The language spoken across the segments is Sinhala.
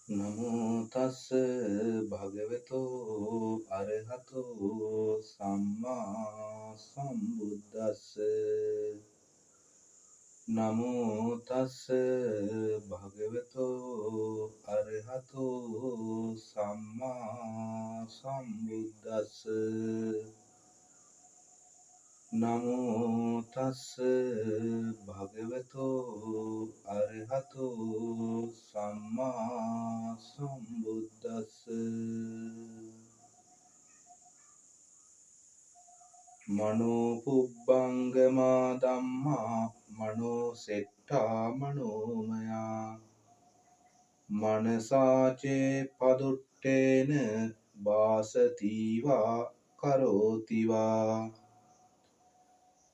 නමෝ තස් භගවතෝ අරහතෝ සම්මා සම්බුද්දස්ස. නමෝ තස් භගවතෝ අරහතෝ සම්මා සම්බුද්දස්ස. නමෝ තස් භගවතෝ අරහතෝ සම්මා සම්බුද්දස්ස. මනෝ පුබ්බංගමා ධම්මා මනෝ සෙට්ඨා මනෝමයා මනසාචේ පදුට්ඨේන වාසතිවා කරෝතිවා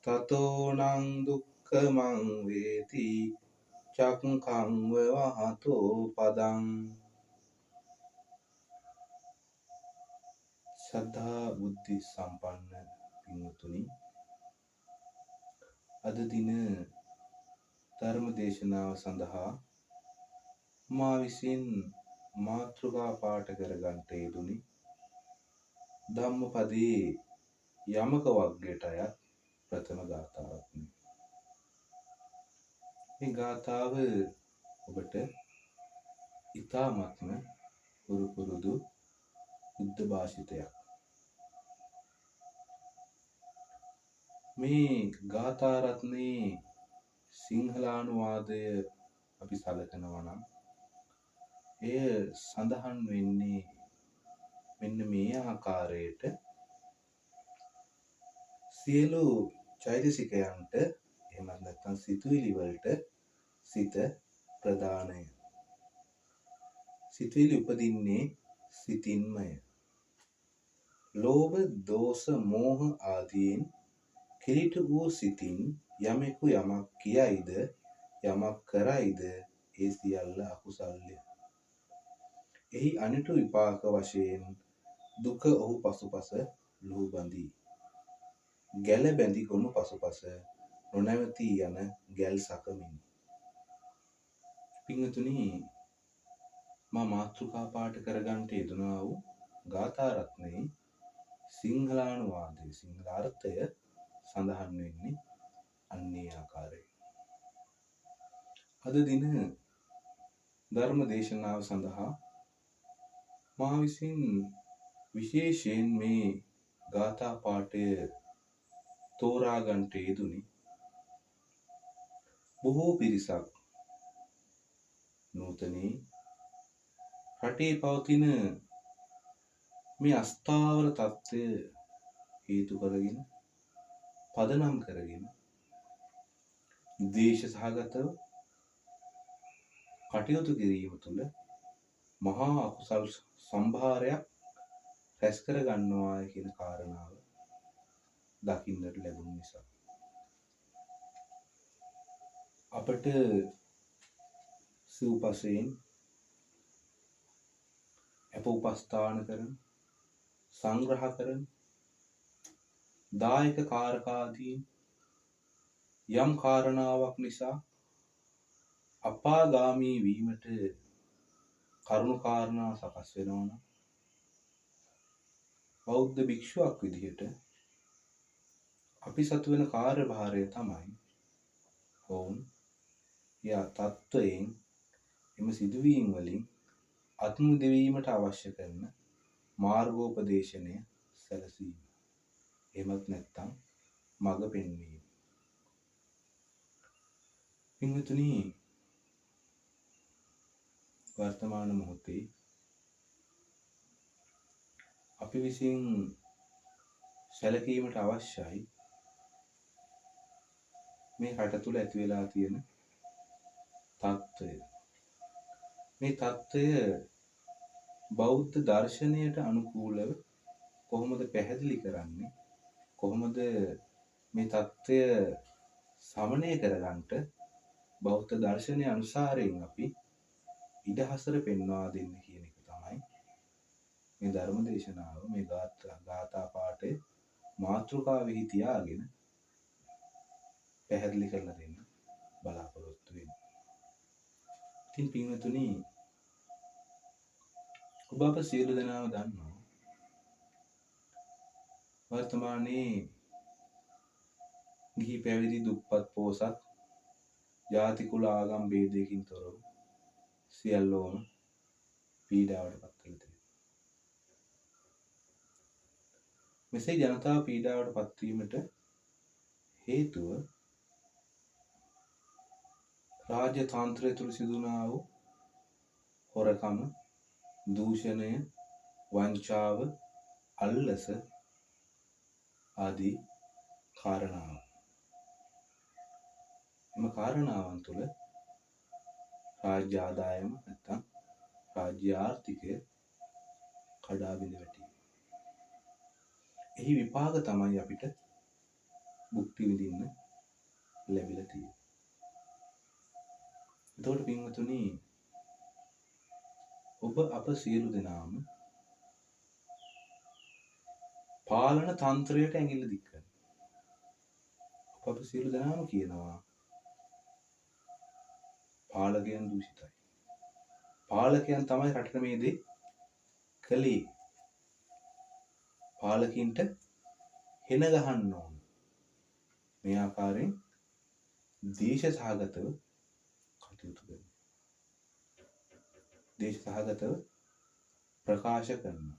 තතෝනං දුක්ඛමං වේති චක්ඛං වහතෝ පදං. ශ්‍රද්ධා බුද්ධි සම්පන්න පින්වතුනි, අද දින ධර්ම දේශනාව සඳහා මා විසින් මාතෘකා පාඨ කරගන්නට යෙදුනි ධම්මපදයේ යමක වග්ගයට අයත් ප්‍රථම ගාථාවක්. මේ ගාථාව ඔබට ඉතාමත්ම පුරුදු බුද්ධ භාෂිතයක්. මේ ගාථා රත්නයේ සිංහලානුවාදය අපි සලකනවා නම් එය සඳහන් වෙන්නේ මෙන්න මේ ආකාරයට. සියලු චෛතසිකයන්ට එහෙමත් නැත්නම් සිතුවිලි වලට සිත ප්‍රධානය. සිතුවිලි උපදින්නේ සිතින්මය. ලෝභ, දෝෂ, මෝහ ආදීන් කිලිට වූ සිතින් යමෙකු යමක් කියයිද යමක් කරයිද ඒ සියල්ල අකුසල්ය. එහි අනිටු විපාක වශයෙන් දුක ඔහු පසුපස ලුහු බඳී. ගැල බැඳි ගොනු පසුපස නොනැවතී යන ගැල් සකමිනි. පින්වතුනි, මා මාතෘකා පාඨ කරගන්නට යෙදුනා වූ ගාථා රත්නයේ සිංහලානුවාදයේ සිංහල අර්ථය සඳහන් වෙන්නේ අන්නේ ආකාරයෙන්. අද දින ධර්ම දේශනාව සඳහා මා විසින් විශේෂයෙන් මේ ගාථා පාඨය තෝරා ගන්නට යෙදුනි. බොහෝ පිරිසක් නූතනයේ රටේ පවතින මේ අස්ථාවර තත්ත්වය හේතු කරගෙන පදනම් කරගෙන ද්වේෂ සහගතව කටයුතු කිරීම තුළ මහා අකුසල් සම්භාරයක් රැස් කර ගන්නවා කියන කාරණාව දකින්නට ලැබුණ නිසා අපට සිව්පසයෙන් අප උපස්ථාන කරන සංග්‍රහ කරන දායක කාරකාදීන් යම් කාරණාවක් නිසා අපාගාමී වීමට කරුණු කාරණා සකස් වෙනවා නම් බෞද්ධ භික්ෂුවක් විදිහට අපි සතු වෙන කාර්යභාරය තමයි ඔවුන් යා තත්වයෙන් එම සිදුවීම් වලින් අත්මුදවීමට අවශ්‍ය කරන මාර්ගෝපදේශනය සැලසීම. එහෙමත් නැත්නම් මඟ පෙන්වීම. පින්වතුනි, වර්තමාන මොහොතේ අපි විසින් සැලකීමට අවශ්‍යයි මේ රට තුළ ඇති වෙලා තියෙන තත්ත්වය. මේ තත්ත්වය බෞද්ධ දර්ශනයට අනුකූලව කොහොමද පැහැදිලි කරන්නේ? කොහොමද මේ தত্ত্বය සමනය කරගන්නට බෞද්ධ දර්ශනය අනුසාරයෙන් අපි ඉඩහසර පෙන්වා දෙන්න කියන එක තමයි මේ ධර්ම දේශනාව, මේ ගාථා පාඨය මාතෘකාවෙහි තියාගෙන පැහැදිලි කරලා දෙන්න බලාපොරොත්තු වෙන්නේ. ඉතින් පින්වතුනි, ඔබ අප සියලු දෙනාම දන්නවා වර්තමානයේ ගිහි පැවිදි දුප්පත් පෝසත් ජාති කුල ආගම් ભેදයකින් තොරව සියල්ලෝම පීඩාවට පත් වෙලා තියෙනවා. මෙසේ ජනතාව පීඩාවට පත්වීමට හේතුව රාජ්‍ය තාන්ත්‍රය තුළ සිදුනා වූ හොරකම, දූෂණය, වංචාව, අල්ලස ආදී කාරණාවන්. එම කාරණාවන් තුළ රාජ්‍ය ආදායම නැත්නම් රාජ්‍ය ආර්ථිකය කඩා බිඳ වැටීම. එහි විපාක තමයි අපිට භුක්ති විඳින්න ලැබිලා තියෙන්නේ. එතකොට පින්වතුනි, ඔබ අප සියලු දෙනාම පාලන තන්ත්‍රයට ඇඟිල්ල දික් කරනවා. අප සියලු දෙනාම කියනවා පාලකයන් දූෂිතයි. පාලකයන් තමයි රටට මේ දේ කළේ. පාලකින්ට හෙන ගහන්න ඕන. මේ ආකාරයෙන් දේශ සහගතව කටයුතු කරනවා. දේශ සහගතව ප්‍රකාශ කරනවා.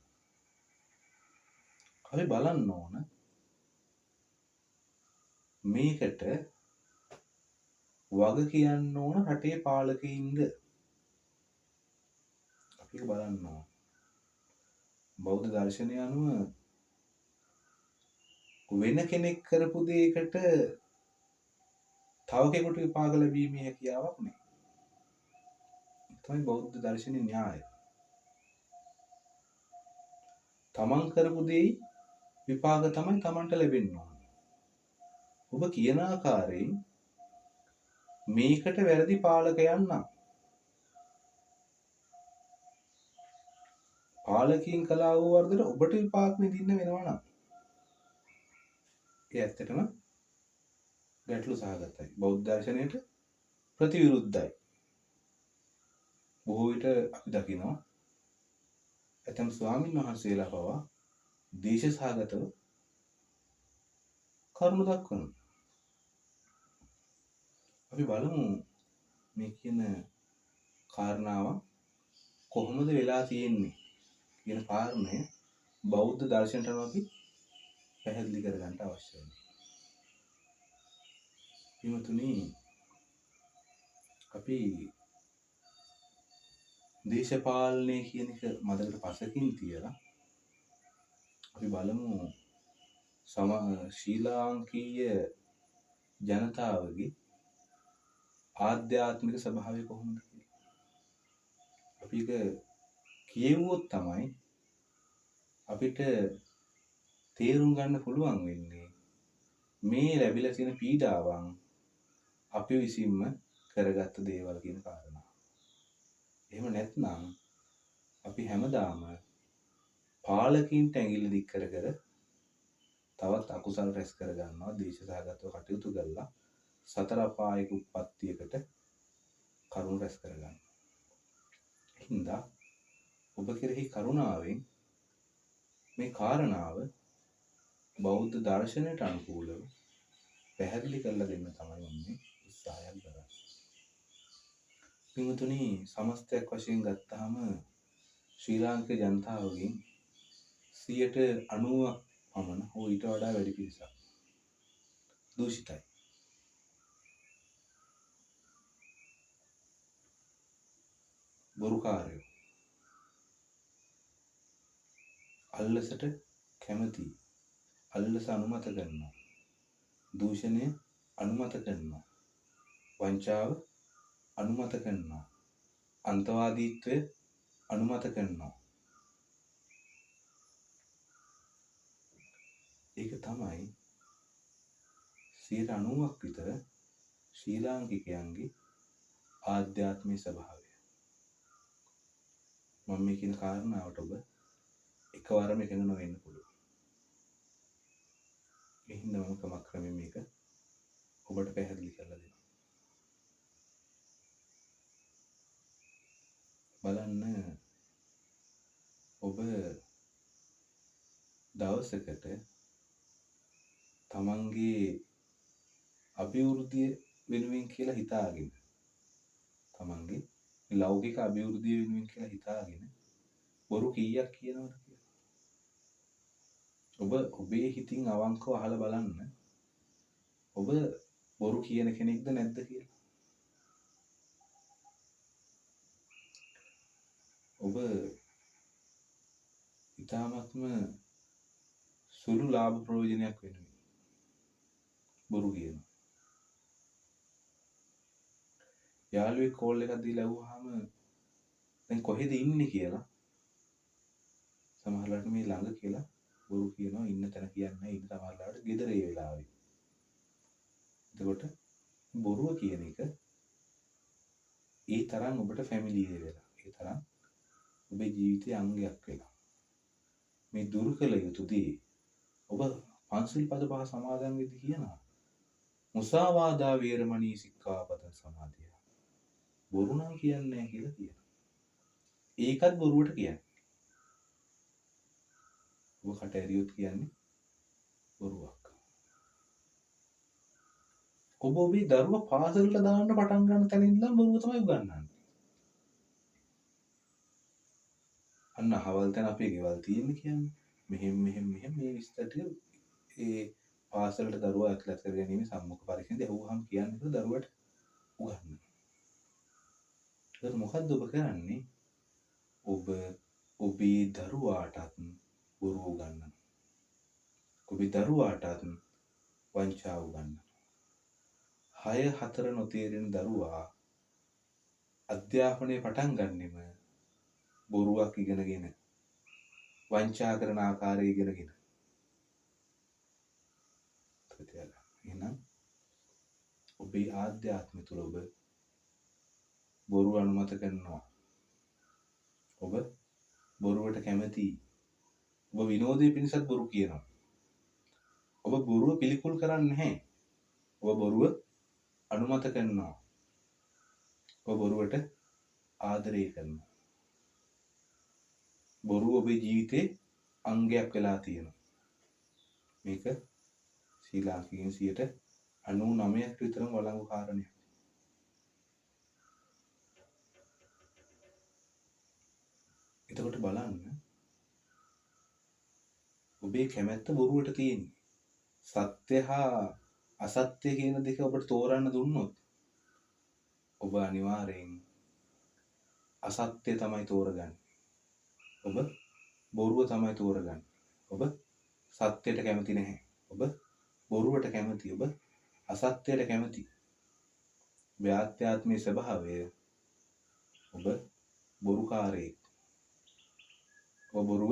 අපි බලන්න ඕන මේකට වග කියන්න ඕන රටේ පාලකයින්ද? අපි බලන්න ඕන. බෞද්ධ දර්ශනය අනුව වෙන කෙනෙක් කරපු දෙයකට තව කෙනෙකුට විපාක ලැබීමේ හැකියාවක් නැහැ. තමයි බෞද්ධ දර්ශනයේ න්‍යාය. තමන් කරපු දෙයි විපාක තමයි තමන්ට ලැබෙන්න ඕන. ඔබ කියන ආකාරයෙන් මේකට වැරදි පාලකයන් නම් පාලකයන් කළා වූ වර්ධන ඔබට විපාක විඳින්න වෙනවා නම් ඒ ඇත්තටම ගැටලු සහගතයි. බෞද්ධ දර්ශනයට ප්‍රතිවිරුද්ධයි. බොහෝ විට අපි දකිනවා ඇතම් ස්වාමීන් වහන්සේලා පවා දේශ සහගතව කරුණු දක්වනවා. අපි බලමු මේ කියන කාරණාව කොහොමද වෙලා තියෙන්නේ කියන කාරණය බෞද්ධ දර්ශනයට අනුව අපි පැහැදිලි කරගන්න අවශ්‍යයි. පින්වතුනි, අපි දේශපාලනය කියන එක මතකට පසකින් තියලා අපි බලමු ශ්‍රී ලාංකීය ජනතාවගේ ආධ්‍යාත්මික ස්වභාවය කොහොමද කියලා. අපි ඒක කියවුවොත් තමයි අපිට තේරුම් ගන්න පුළුවන් වෙන්නේ මේ ලැබිලා තියෙන පීඩාවන් අපි විසින්ම කරගත්ත දේවල් කියන කාරණා. එහෙම නැත්නම් අපි හැමදාම පාලකින්ට ඇඟිල්ල දික් කර කර තවත් අකුසල් රැස් කර ගන්නවා. දේශ සහගතව කටයුතු කරලා සතර අපායක උප්පත්තියකට කරුණ රැස් කර ගන්නවා. හින්දා ඔබ කෙරෙහි කරුණාවෙන් මේ කාරණාව බෞද්ධ දර්ශනයට අනුකූලව පැහැදිලි කරලා දෙන්න තමයි මම උත්සාහයක් කරන්නේ. පින්වතුනි, සමස්තයක් වශයෙන් ගත්තාම ශ්‍රී ලාංකික ජනතාවගෙන් 90% පමණ හෝ ඊට වඩා වැඩි පිරිසක් දූෂිතයි. බොරුකාරයෝ, අල්ලසට කැමති, අල්ලස අනුමත කරනවා, දූෂණය අනුමත කරනවා, වංචාව අනුමත කරනවා, අන්තවාදීත්වය අනුමත කරනවා. ඒක තමයි 90% විතර ශ්‍රී ලාංකිකයන්ගේ ආධ්‍යාත්මික ස්වභාවය. මම මේ කියන කාරණාවට ඔබ එකවරම එකඟ නොවෙන්න පුළුවන්. ඒ හින්දා මම ක්‍රමක්‍රමයෙන් මේක ඔබට පැහැදිලි කරලා දෙනවා. බලන්න, ඔබ දවසකට තමන්ගේ අභිවෘද්ධිය වෙනුවෙන් කියලා හිතාගෙන තමන්ගේ ලෞකික අභිවෘද්ධිය වෙනුවෙන් කියලා හිතාගෙන බොරු කීයක් කියනවද කියලා. ඔබ ඔබේ හිතින් අවංකව අහලා බලන්න. ඔබ බොරු කියන කෙනෙක්ද නැද්ද කියලා. ඔබ ඊටාත්ම සුළු ලාභ ප්‍රයෝජනයක් වෙනුවෙන් බොරු කියනවා. යාළුවෙක් කෝල් එකක් දීලා අහුවාම දැන් කොහෙද ඉන්නේ කියලා සමහරවිට මේ ළඟ කියලා බොරු කියනවා. ඉන්න තැන කියන්නේ නැහැ. ඉන්න සමහරවිට ගෙදර ඒ වෙලාවේ. එතකොට බොරුව කියන එක ඒ තරම් ඔබට ෆැමිලියර් වෙලා. ඒ තරම් ඔබේ ජීවිතයේ අංගයක් වෙලා. මේ දුරු කළ යුතු දේ ඔබ පන්සිල් පද පහ සමාදන් වෙද්දී කියනවා. මුසාවාදා වේරමණී සික්ඛාපද සමාදියා. බොරු නම් කියන්නේ නැහැ කියලා කියනවා. ඒකත් බොරුවට කියන්නේ. ඔබ කට ඇරියොත් කියන්නේ බොරුවක්. ඔබ ඔබේ දරුවා පාසලට දාන්න පටන් ගන්න තැන ඉඳලා බොරුව තමයි උගන්වන්නේ. අන්න අහවල් තැන අපේ ගෙවල් තියෙන්නේ කියන්නේ. මෙහෙම මේ විස්තර ඒ පාසලට දරුවා ඇතුළත් කර ගැනීම සම්මුඛ පරීක්ෂණදී අහුවහම කියන්නේ දරුවට උගන්වනවා. ඒක මොකද්ද ඔබ කරන්නේ? ඔබ ඔබේ දරුවාටත් බොරුව උගන්වනවා. ඔබේ දරුවාටත් වංචාව උගන්වනවා. 6-4 නොතේරෙන දරුවා අධ්‍යාපනය පටන් ගන්නෙම බොරුවක් ඉගෙනගෙන වංචා කරන ආකාරය ඉගෙනගෙන. එහෙනම් ඔබේ ආධ්‍යාත්මය තුළ ඔබ බොරු අනුමත කරනවා. ඔබ බොරුවට කැමතියි. ඔබ විනෝදයේ පිණිසත් බොරු කියනවා. ඔබ බොරුව පිළිකුල් කරන්නේ නැහැ. ඔබ බොරුව අනුමත කරනවා. ඔබ බොරුවට ආදරය කරනවා. බොරුව ඔබේ ජීවිතේ අංගයක් වෙලා තියෙනවා. මේක ශ්‍රී ලාංකිකයන් 99% විතරම වළංගු කාරණයක්. එතකොට බලන්න ඔබේ කැමැත්ත බොරුවට තියෙන්නේ. සත්‍ය හා අසත්‍ය කියන දෙක ඔබට තෝරන්න දුන්නොත් ඔබ අනිවාර්යෙන් අසත්‍ය තමයි තෝරගන්නේ. ඔබ බොරුව තමයි තෝරගන්නේ. ඔබ සත්‍යයට කැමති නැහැ. ඔබ බොරුවට කැමති. ඔබ අසත්‍යයට කැමති. ඔබේ ආත්මයේ ස්වභාවය ඔබ බොරුකාරයෙක්. ඔබ බොරුව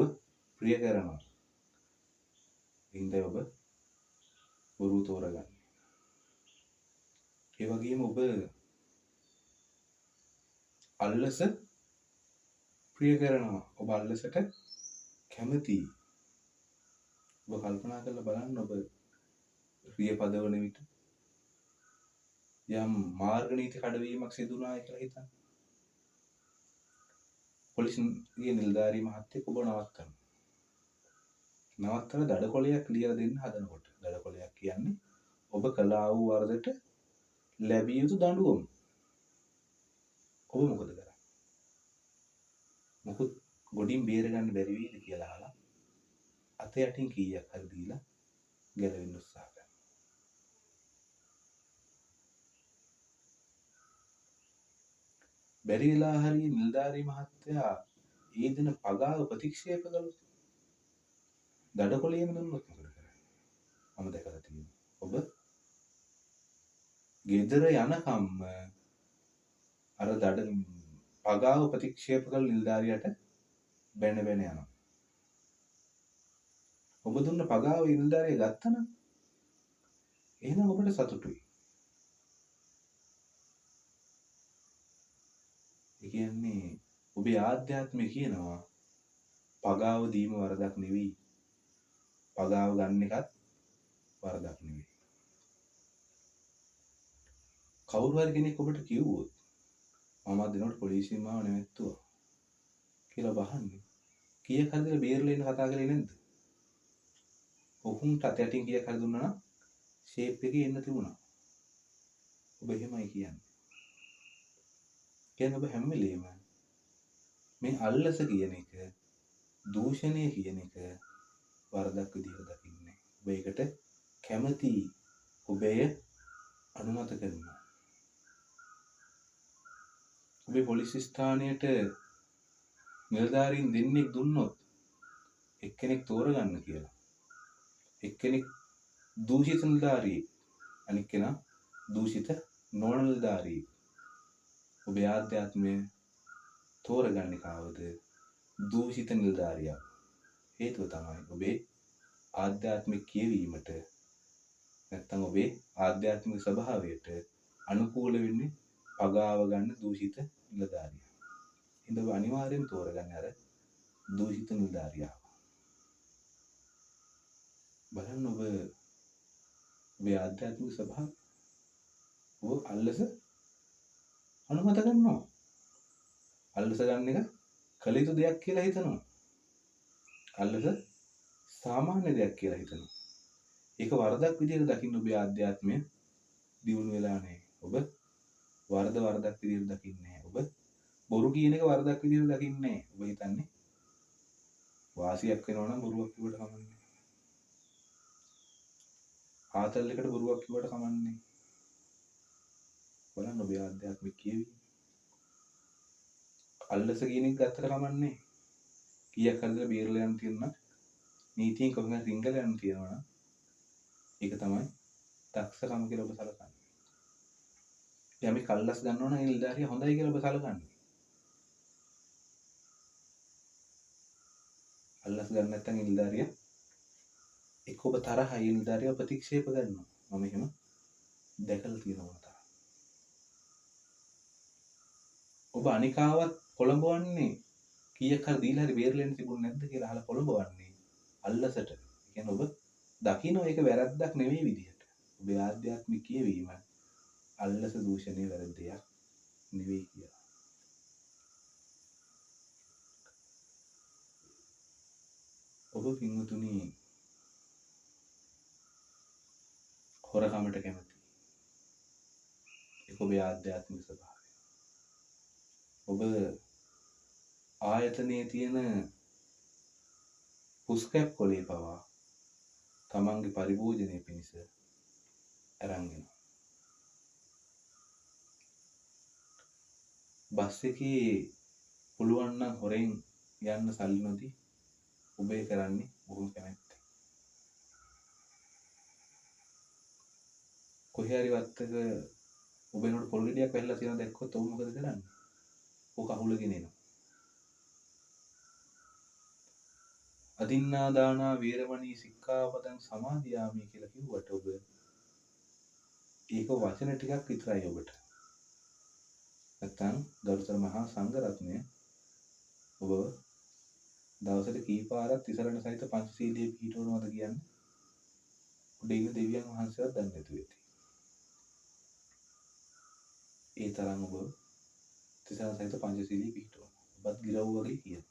ප්‍රිය කරනවා. ඉන්දේ ඔබ බොරුව තෝරගන්න. ඒ වගේම ඔබ අල්ලස ප්‍රිය කරනවා. ඔබ අල්ලසට කැමතියි. ඔබ කල්පනා කරලා බලන්න ඔබ ප්‍රිය පදවන විට යම් මාර්ග නීති කඩවීමක් සිදු වුණායි කියලා හිතන්න. පොලිසියේ නිලධාරී මහත්තයෙක් ඔබ නවත්තනවා. නවත්තලා දඩකොලයක් ලියලා දෙන්න හදනකොට දඩකොලයක් කියන්නේ ඔබ කළා වූ වරදට ලැබිය යුතු දඬුවම. ඔබ මොකද කරන්නේ? මොකද ගොඩින් බේර ගන්න බැරි වෙයිද කියලා අහලා අත යටින් කීයක් හරි දීලා ගැලවෙන්න උත්සාහ කරනවා. බැරි වෙලා හරි නිලධාරී මහත්තයා ඒ දින පගාව ප්‍රතික්ෂේප කළොත් දඩකොලේම දුන්නොත් මොකද කරන්නේ? මම දැකලා තියෙනවා. ඔබ ගෙදර යනකම්ම අර පගාව ප්‍රතික්ෂේප කළ නිලධාරියට බැන යනවා. ඔබ දුන්න පගාව නිලධාරිය ගත්තනම් එහෙනම් ඔබට සතුටුයි. ඒ කියන්නේ ඔබේ ආධ්‍යාත්මය කියනවා පගාව දීම වරදක් නෙවෙයි. පගාව ගන්න එකත් වරදක් නෙවෙයි. කවුරු හරි කෙනෙක් ඔබට කිව්වොත් මම අද දිනවල පොලිසියෙන් මාව නැවැත්තුවා කියලා බහන්නේ කීයක් හරිද බේරලා ඉන්න කතා කරේ නැද්ද? ඔහුන්ට අතයටින් කීයක් හරි දුන්නා නම් ෂේප් එකේ එන්න තිබුණා. ඔබ එහෙමයි කියන්නේ. කියන්නේ ඔබ හැම වෙලේම මේ අල්ලස කියන එක, දූෂණය කියන එක වරදක් විදිහට දකින්නේ. ඔබ ඒකට කැමති, ඔබ එය අනුමත කරනවා. ඔබේ පොලිස් ස්ථානයට නිලධාරීන් දෙන්නෙක් දුන්නොත් එක්කෙනෙක් තෝරගන්න කියලා. එක්කෙනෙක් දූෂිත නිලධාරියෙක්, අනික් කෙනා දූෂිත නොවන නිලධාරියෙක්. ඔබේ ආධ්‍යාත්මය තෝරගන්නේ කාවද? දූෂිත නිලධාරියා. හේතුව තමයි ඔබේ ආධ්‍යාත්මික කියවීමට නැත්තම් ඔබේ ආධ්‍යාත්මික ස්වභාවයට අනුකූල වෙන්නේ පගාව ගන්න දූෂිත නිලධාරියා. ඉතින් ඔබ අනිවාර්යෙන් තෝරගන්නේ අර දූෂිත නිලධාරියා. බලන්න ඔබ ඔබේ ආධ්‍යාත්මික ස්වභාවය ඔබ අල්ලස අනුමත කරනවා. අල්ලස ගන්න එක කළ යුතු දෙයක් කියලා හිතනවා. අල්ලස සාමාන්‍ය දෙයක් කියලා හිතනවා. ඒක වරදක් විදිහට දකින්න ඔබේ ආධ්‍යාත්මය දියුණු වෙලා නැහැ. ඔබ වරදක් විදිහට දකින්නේ නැහැ. ඔබ බොරු කියන එක වරදක් විදිහට දකින්නේ නැහැ. ඔබ හිතන්නේ වාසියක් වෙනවා නම් බොරුවක් කිව්වට කමන්නේ. ආතල් එකට බොරුවක් කිව්වට කමන්නේ. බලන්න ඔබේ ආධ්‍යාත්මික කියවීම. අල්ලස කියන එක ගත්තට කමන්නේ. කීයක් හරිද බේරලා යන්න තියෙනවා. නීතියෙන් කොහොමද සිංගල යන්න තියෙනවා නම් ඒක තමයි දක්ෂකම කියලා ඔබ සලකන්නේ. යමෙක් අල්ලස් ගන්නවා නම් ඒ නිලධාරියා හොඳයි කියලා ඔබ සලකන්නේ. අල්ලස් ගන්න නැත්නම් ඒ නිලධාරියා එක්ක ඔබ තරහයි ඒ නිලධාරියා ප්‍රතික්ෂේප කරනවා. මම එහෙම දැකලා තියෙනවා තා. ඔබ අනිකාවත් පොළඹවන්නේ කීයක් හරි දීලා හරි බේරලෙන්න තිබුණ නැද්ද කියලා අහලා පොළඹවන්නේ අල්ලසට. ඒ කියන්නේ ඔබ දකින්න ඒක වැරද්දක් නෙවෙයි විදිහට. ඔබේ ආධ්‍යාත්මික කියවීම අල්ලස දූෂණය වැරද්දයක් නෙවෙයි කියලා. ඔබ පින්වතුනි හොරකමට කැමති. ඒක ඔබේ ආධ්‍යාත්මික ස්වභාවය. ඔබ ආයතනයේ තියෙන පුස්කැප් කොලේ පවා තමන්ගේ පරිභෝජනය පිණිස අරන් යනවා. බස් එකේ පුළුවන් නම් හොරෙන් යන්න සල්ලි නොදී ඔබ ඒ කරන්නේ බොහොම කැමැත්තෙන්. කොහේ හරි වත්තක ඔබ එනකොට පොල් ගෙඩියක් වැහිලා තියෙනවා දැක්කොත් ඔබ මොකද කරන්නේ? ඔක අහුලගෙන එනවා. අදින්නා දානා වේරමණී සික්ඛාපදං සමාදියාමි කියලා කිව්වට ඔබ ඒක වචන ටිකක් විතරයි ඔබට. නැත්තම් ගරුතර මහා සංඝරත්නය ඔබ දවසට කීපාරක් තිසරණ සහිත පංචශීලයේ පිහිටවනවද කියන්නේ උඩ ඉන්න දෙවියන් වහන්සේවත් දන්නේ නැතුව ඇති. ඒ තරම් ඔබ තිසරණ සහිත පංචශීලයේ පිහිටවනවා. ඔබත් ගිරව් වගේ කියන.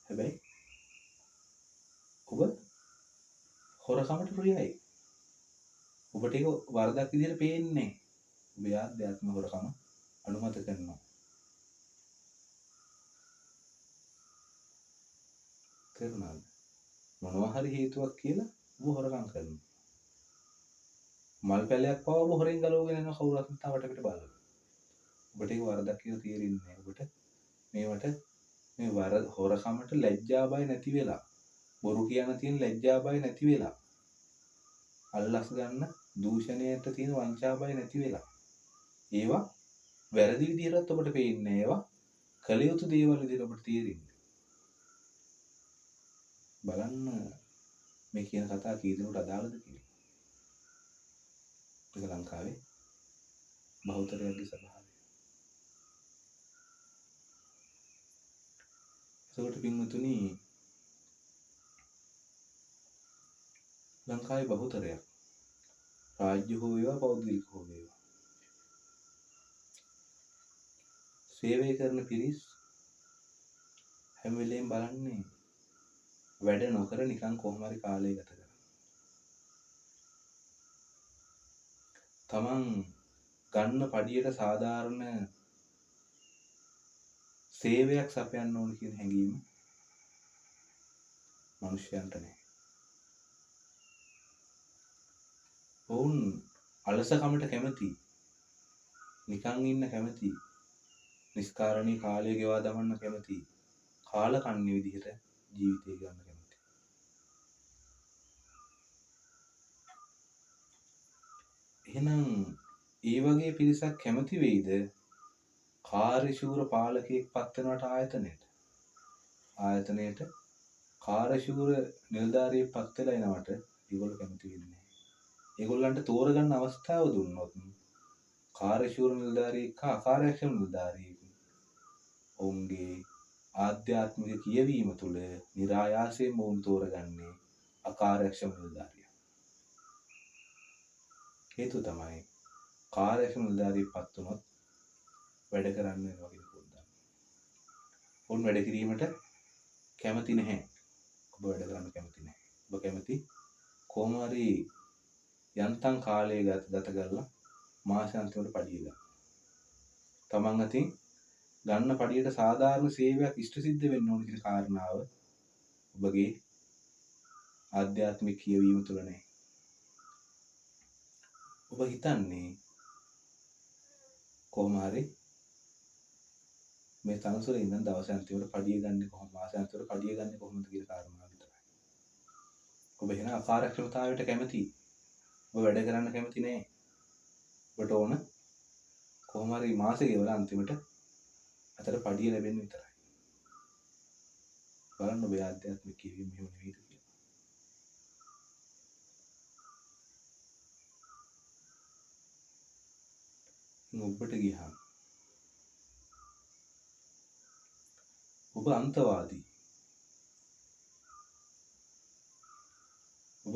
හැබැයි ඔබ හොරකමට ප්‍රියයි. ඔබට ඒක වරදක් විදිහට පේන්නේ නැහැ. ඔබේ ආධ්‍යාත්ම හොරකම අනුමත කරනවා. තේරුණාද? මොනවා හරි හේතුවක් කියලා ඔබ හොරකම් කරනවා. මල් පැලයක් පවා ඔබ හොරෙන් ගලවගෙන යනවා කවුරුත් තාවට පිට බලලා. ඔබට ඒක වරදක් කියලා තේරෙන්නේ නැහැ. ඔබට මේවට මේ හොරකමට ලැජ්ජා බය නැති වෙලා, බොරු කියන තියෙන ලැජ්ජා බය නැති වෙලා, අල්ලස් ගන්න දූෂණයට තියෙන වංචා බය නැති වෙලා. ඒවා වැරදි විදිහටත් ඔබට පේන්නේ. ඒවා කළ යුතු දේවල් විදිහට ඔබට තේරෙන්නේ. බලන්න මේ කියන කතා කී දෙනෙකුට අදාළද කියලා. ඒක ලංකාවේ බහුතරයන්ගේ ස්වභාවය. ඒකට පින්වතුනි ලංකාවේ බහුතරයක් රාජ්‍ය හෝ වේවා පෞද්ගලික හෝ වේවා සේවය කරන පිරිස් හැම වෙලේම බලන්නේ වැඩ නොකර නිකන් කොහොම හරි කාලය ගත කරනවා. තමන් ගන්න පඩියට සාධාරණ සේවයක් සපයන්න ඕන කියන හැඟීම මනුෂ්‍යයන්ට නැහැ. ඔවුන් අලසකමට කැමති, නිකන් ඉන්න කැමති, නිස්කාරණී කාලය ගෙවා දමන්න කැමති, කාලකන්ණි විදිහට ජීවිතය ගන්න කැමති. එහෙනම් ඒ වගේ පිරිසක් කැමති වෙයිද කාර්යශූර පාලකයෙක් පත් වෙනවට ආයතනයට කාර්යශූර නිලධාරියෙක් පත් වෙලා එනවට ඒගොල්ලෝ කැමති වෙන්නේ නැහැ. ඒගොල්ලන්ට තෝරගන්න අවස්ථාව දුන්නොත් කාර්යශූර නිලධාරියෙක් හා අකාර්යක්ෂම නිලධාරියෙක් ඔවුන්ගේ ආධ්‍යාත්මික කියවීම තුළ નિરાයාසයෙන් ඔවුන් තෝරගන්නේ අකාර්යක්ෂම නිලධාරියා. හේතුව තමයි කාර්යක්ෂම නිලධාරියෙක් පත් වුණොත් වැඩ කරන්න වෙනවා කියන පොඩ්ඩක්. ඔවුන් වැඩ කිරීමට කැමති නැහැ. ඔබ වැඩ කරන්න කැමති නැහැ. ඔබ කැමති කොහොම හරි යන්තම් කාලය ගත කරලා මාසාන්තිමට පඩිය ගන්න. තමන් අතින් ගන්න පඩියට සාධාරණ සේවයක් ඉෂ්ට සිද්ධ වෙන්න ඕන කියන කාරණාව ඔබගේ ආධ්‍යාත්මික කියවීම තුළ නැහැ. ඔබ හිතන්නේ කොහොම හරි මේ තනතුරේ ඉඳන් දවස් අන්තිමට පඩිය ගන්න කොහොමද, මාස අන්තිමට පඩිය ගන්න කොහොමද කියන කාරණාව විතරයි. ඔබ එහෙනම් අකාර්යක්ෂමතාවයට කැමති. ඔබ වැඩ කරන්න කැමති නෑ. ඔබට ඕන කොහොම හරි මාසෙ ගෙවලා අන්තිමට අතට පඩිය ලැබෙන්න විතරයි. බලන්න ඔබේ ආධ්‍යාත්මික කියවීම මෙහෙම නෙවෙයිද කියලා. ඔබට ගියාම ඔබ අන්තවාදී. ඔබ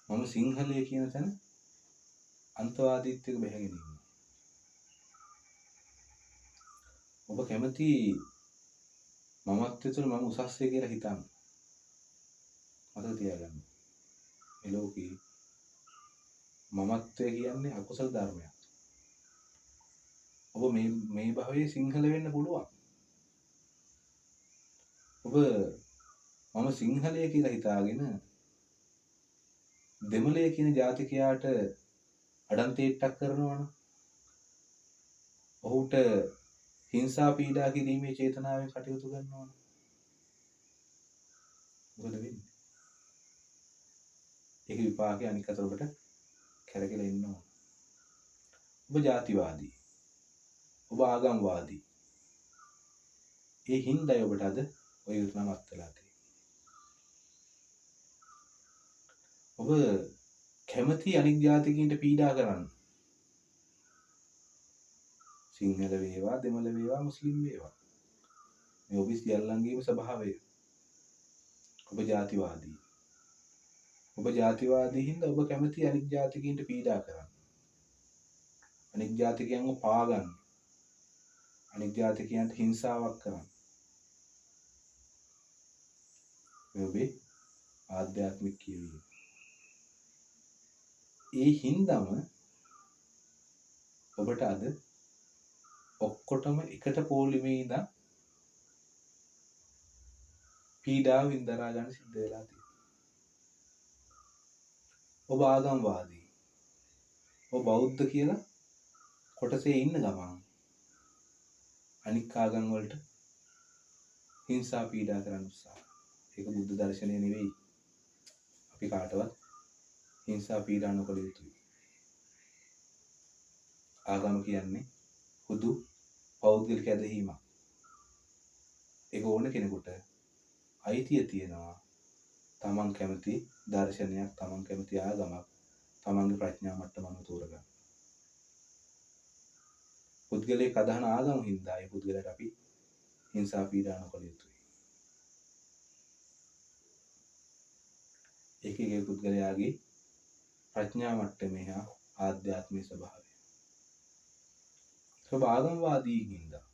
මම සිංහලයේ කියන තැන අන්තවාදීත්වයක බැහැගෙන ඉන්නවා. ඔබ කැමති මමත්වයේ තුළ මම උසස්සේ කියලා හිතන්න. මතක තියාගන්න. මේ ලෝකේ මමත්වය කියන්නේ අකුසල ධර්මයක්. ඔබ මේ භවයේ සිංහල වෙන්න පුළුවන්. ඔබ මම සිංහලය කියලා හිතාගෙන දෙමළය කියන ජාතිකයාට අඩන්තේට්ටක් කරනවනම් ඔහුට හිංසා පීඩා කිරීමේ චේතනාවෙන් කටයුතු කරනවනම් මොකද වෙන්නේ? ඒක විපාකේ අනික් අතට ඔබට කැරකෙලා ඉන්න ඕන. ඔබ ජාතිවාදී. ඔබ ආගම්වාදී. ඒ හින්දායි ඔබට අද ඔය යුතුයමත් වෙලා තියෙන්නේ. ඔබ කැමති අනික් ජාතිකින්ට පීඩා කරන්න. සිංහල වේවා, දෙමළ වේවා, මුස්ලිම් වේවා. මේ ඔබ සියල්ලන්ගේම ස්වභාවය. ඔබ ජාතිවාදී. ඔබ ජාතිවාදී හින්දා ඔබ කැමති අනික් ජාතිකින්ට පීඩා කරන්න. අනික් ජාතිකයන්ව පාගන්න. අනික් ජාතිකයන්ට හිංසාවක් කරන්න. මේ ඔබේ ආධ්‍යාත්මික කියවීම. ඒ හින්දාම ඔබට අද ඔක්කොටම එකට පොලිමේ ඉඳන් පීඩාව වින්දරා ගන්න සිද්ධ වෙලා තියෙනවා. ඔබ ආගම්වාදී. ඔබ බෞද්ධ කියලා කොටසේ ඉන්න ගමන් අනික් ආගම් වලට හිංසා පීඩා කරන්න උත්සාහ. ඒක බුද්ධ දර්ශනය නෙවෙයි. අපි කාටවත් හිංසා පීඩා නොකළ යුතුයි. ආගම කියන්නේ හුදු පෞද්ගලික ඇදහිීමක්. ඒක ඕන කෙනෙකුට අයිතිය තියෙනවා. තමන් කැමති දර්ශනයක්, තමන් කැමති ආගමක්, තමන්ගේ ප්‍රඥා මට්ටම තෝරගන්න. පුද්ගලයෙක් අදහන ආගම හින්දා ඒ පුද්ගලයාට අපි හිංසා පීඩා නොකළ යුතුයි. ඒකේ පුද්ගලයාගේ ප්‍රඥා මට්ටමේ හා ආධ්‍යාත්මික ස්වභාවය. ඔබ ආගම්වාදී හින්දා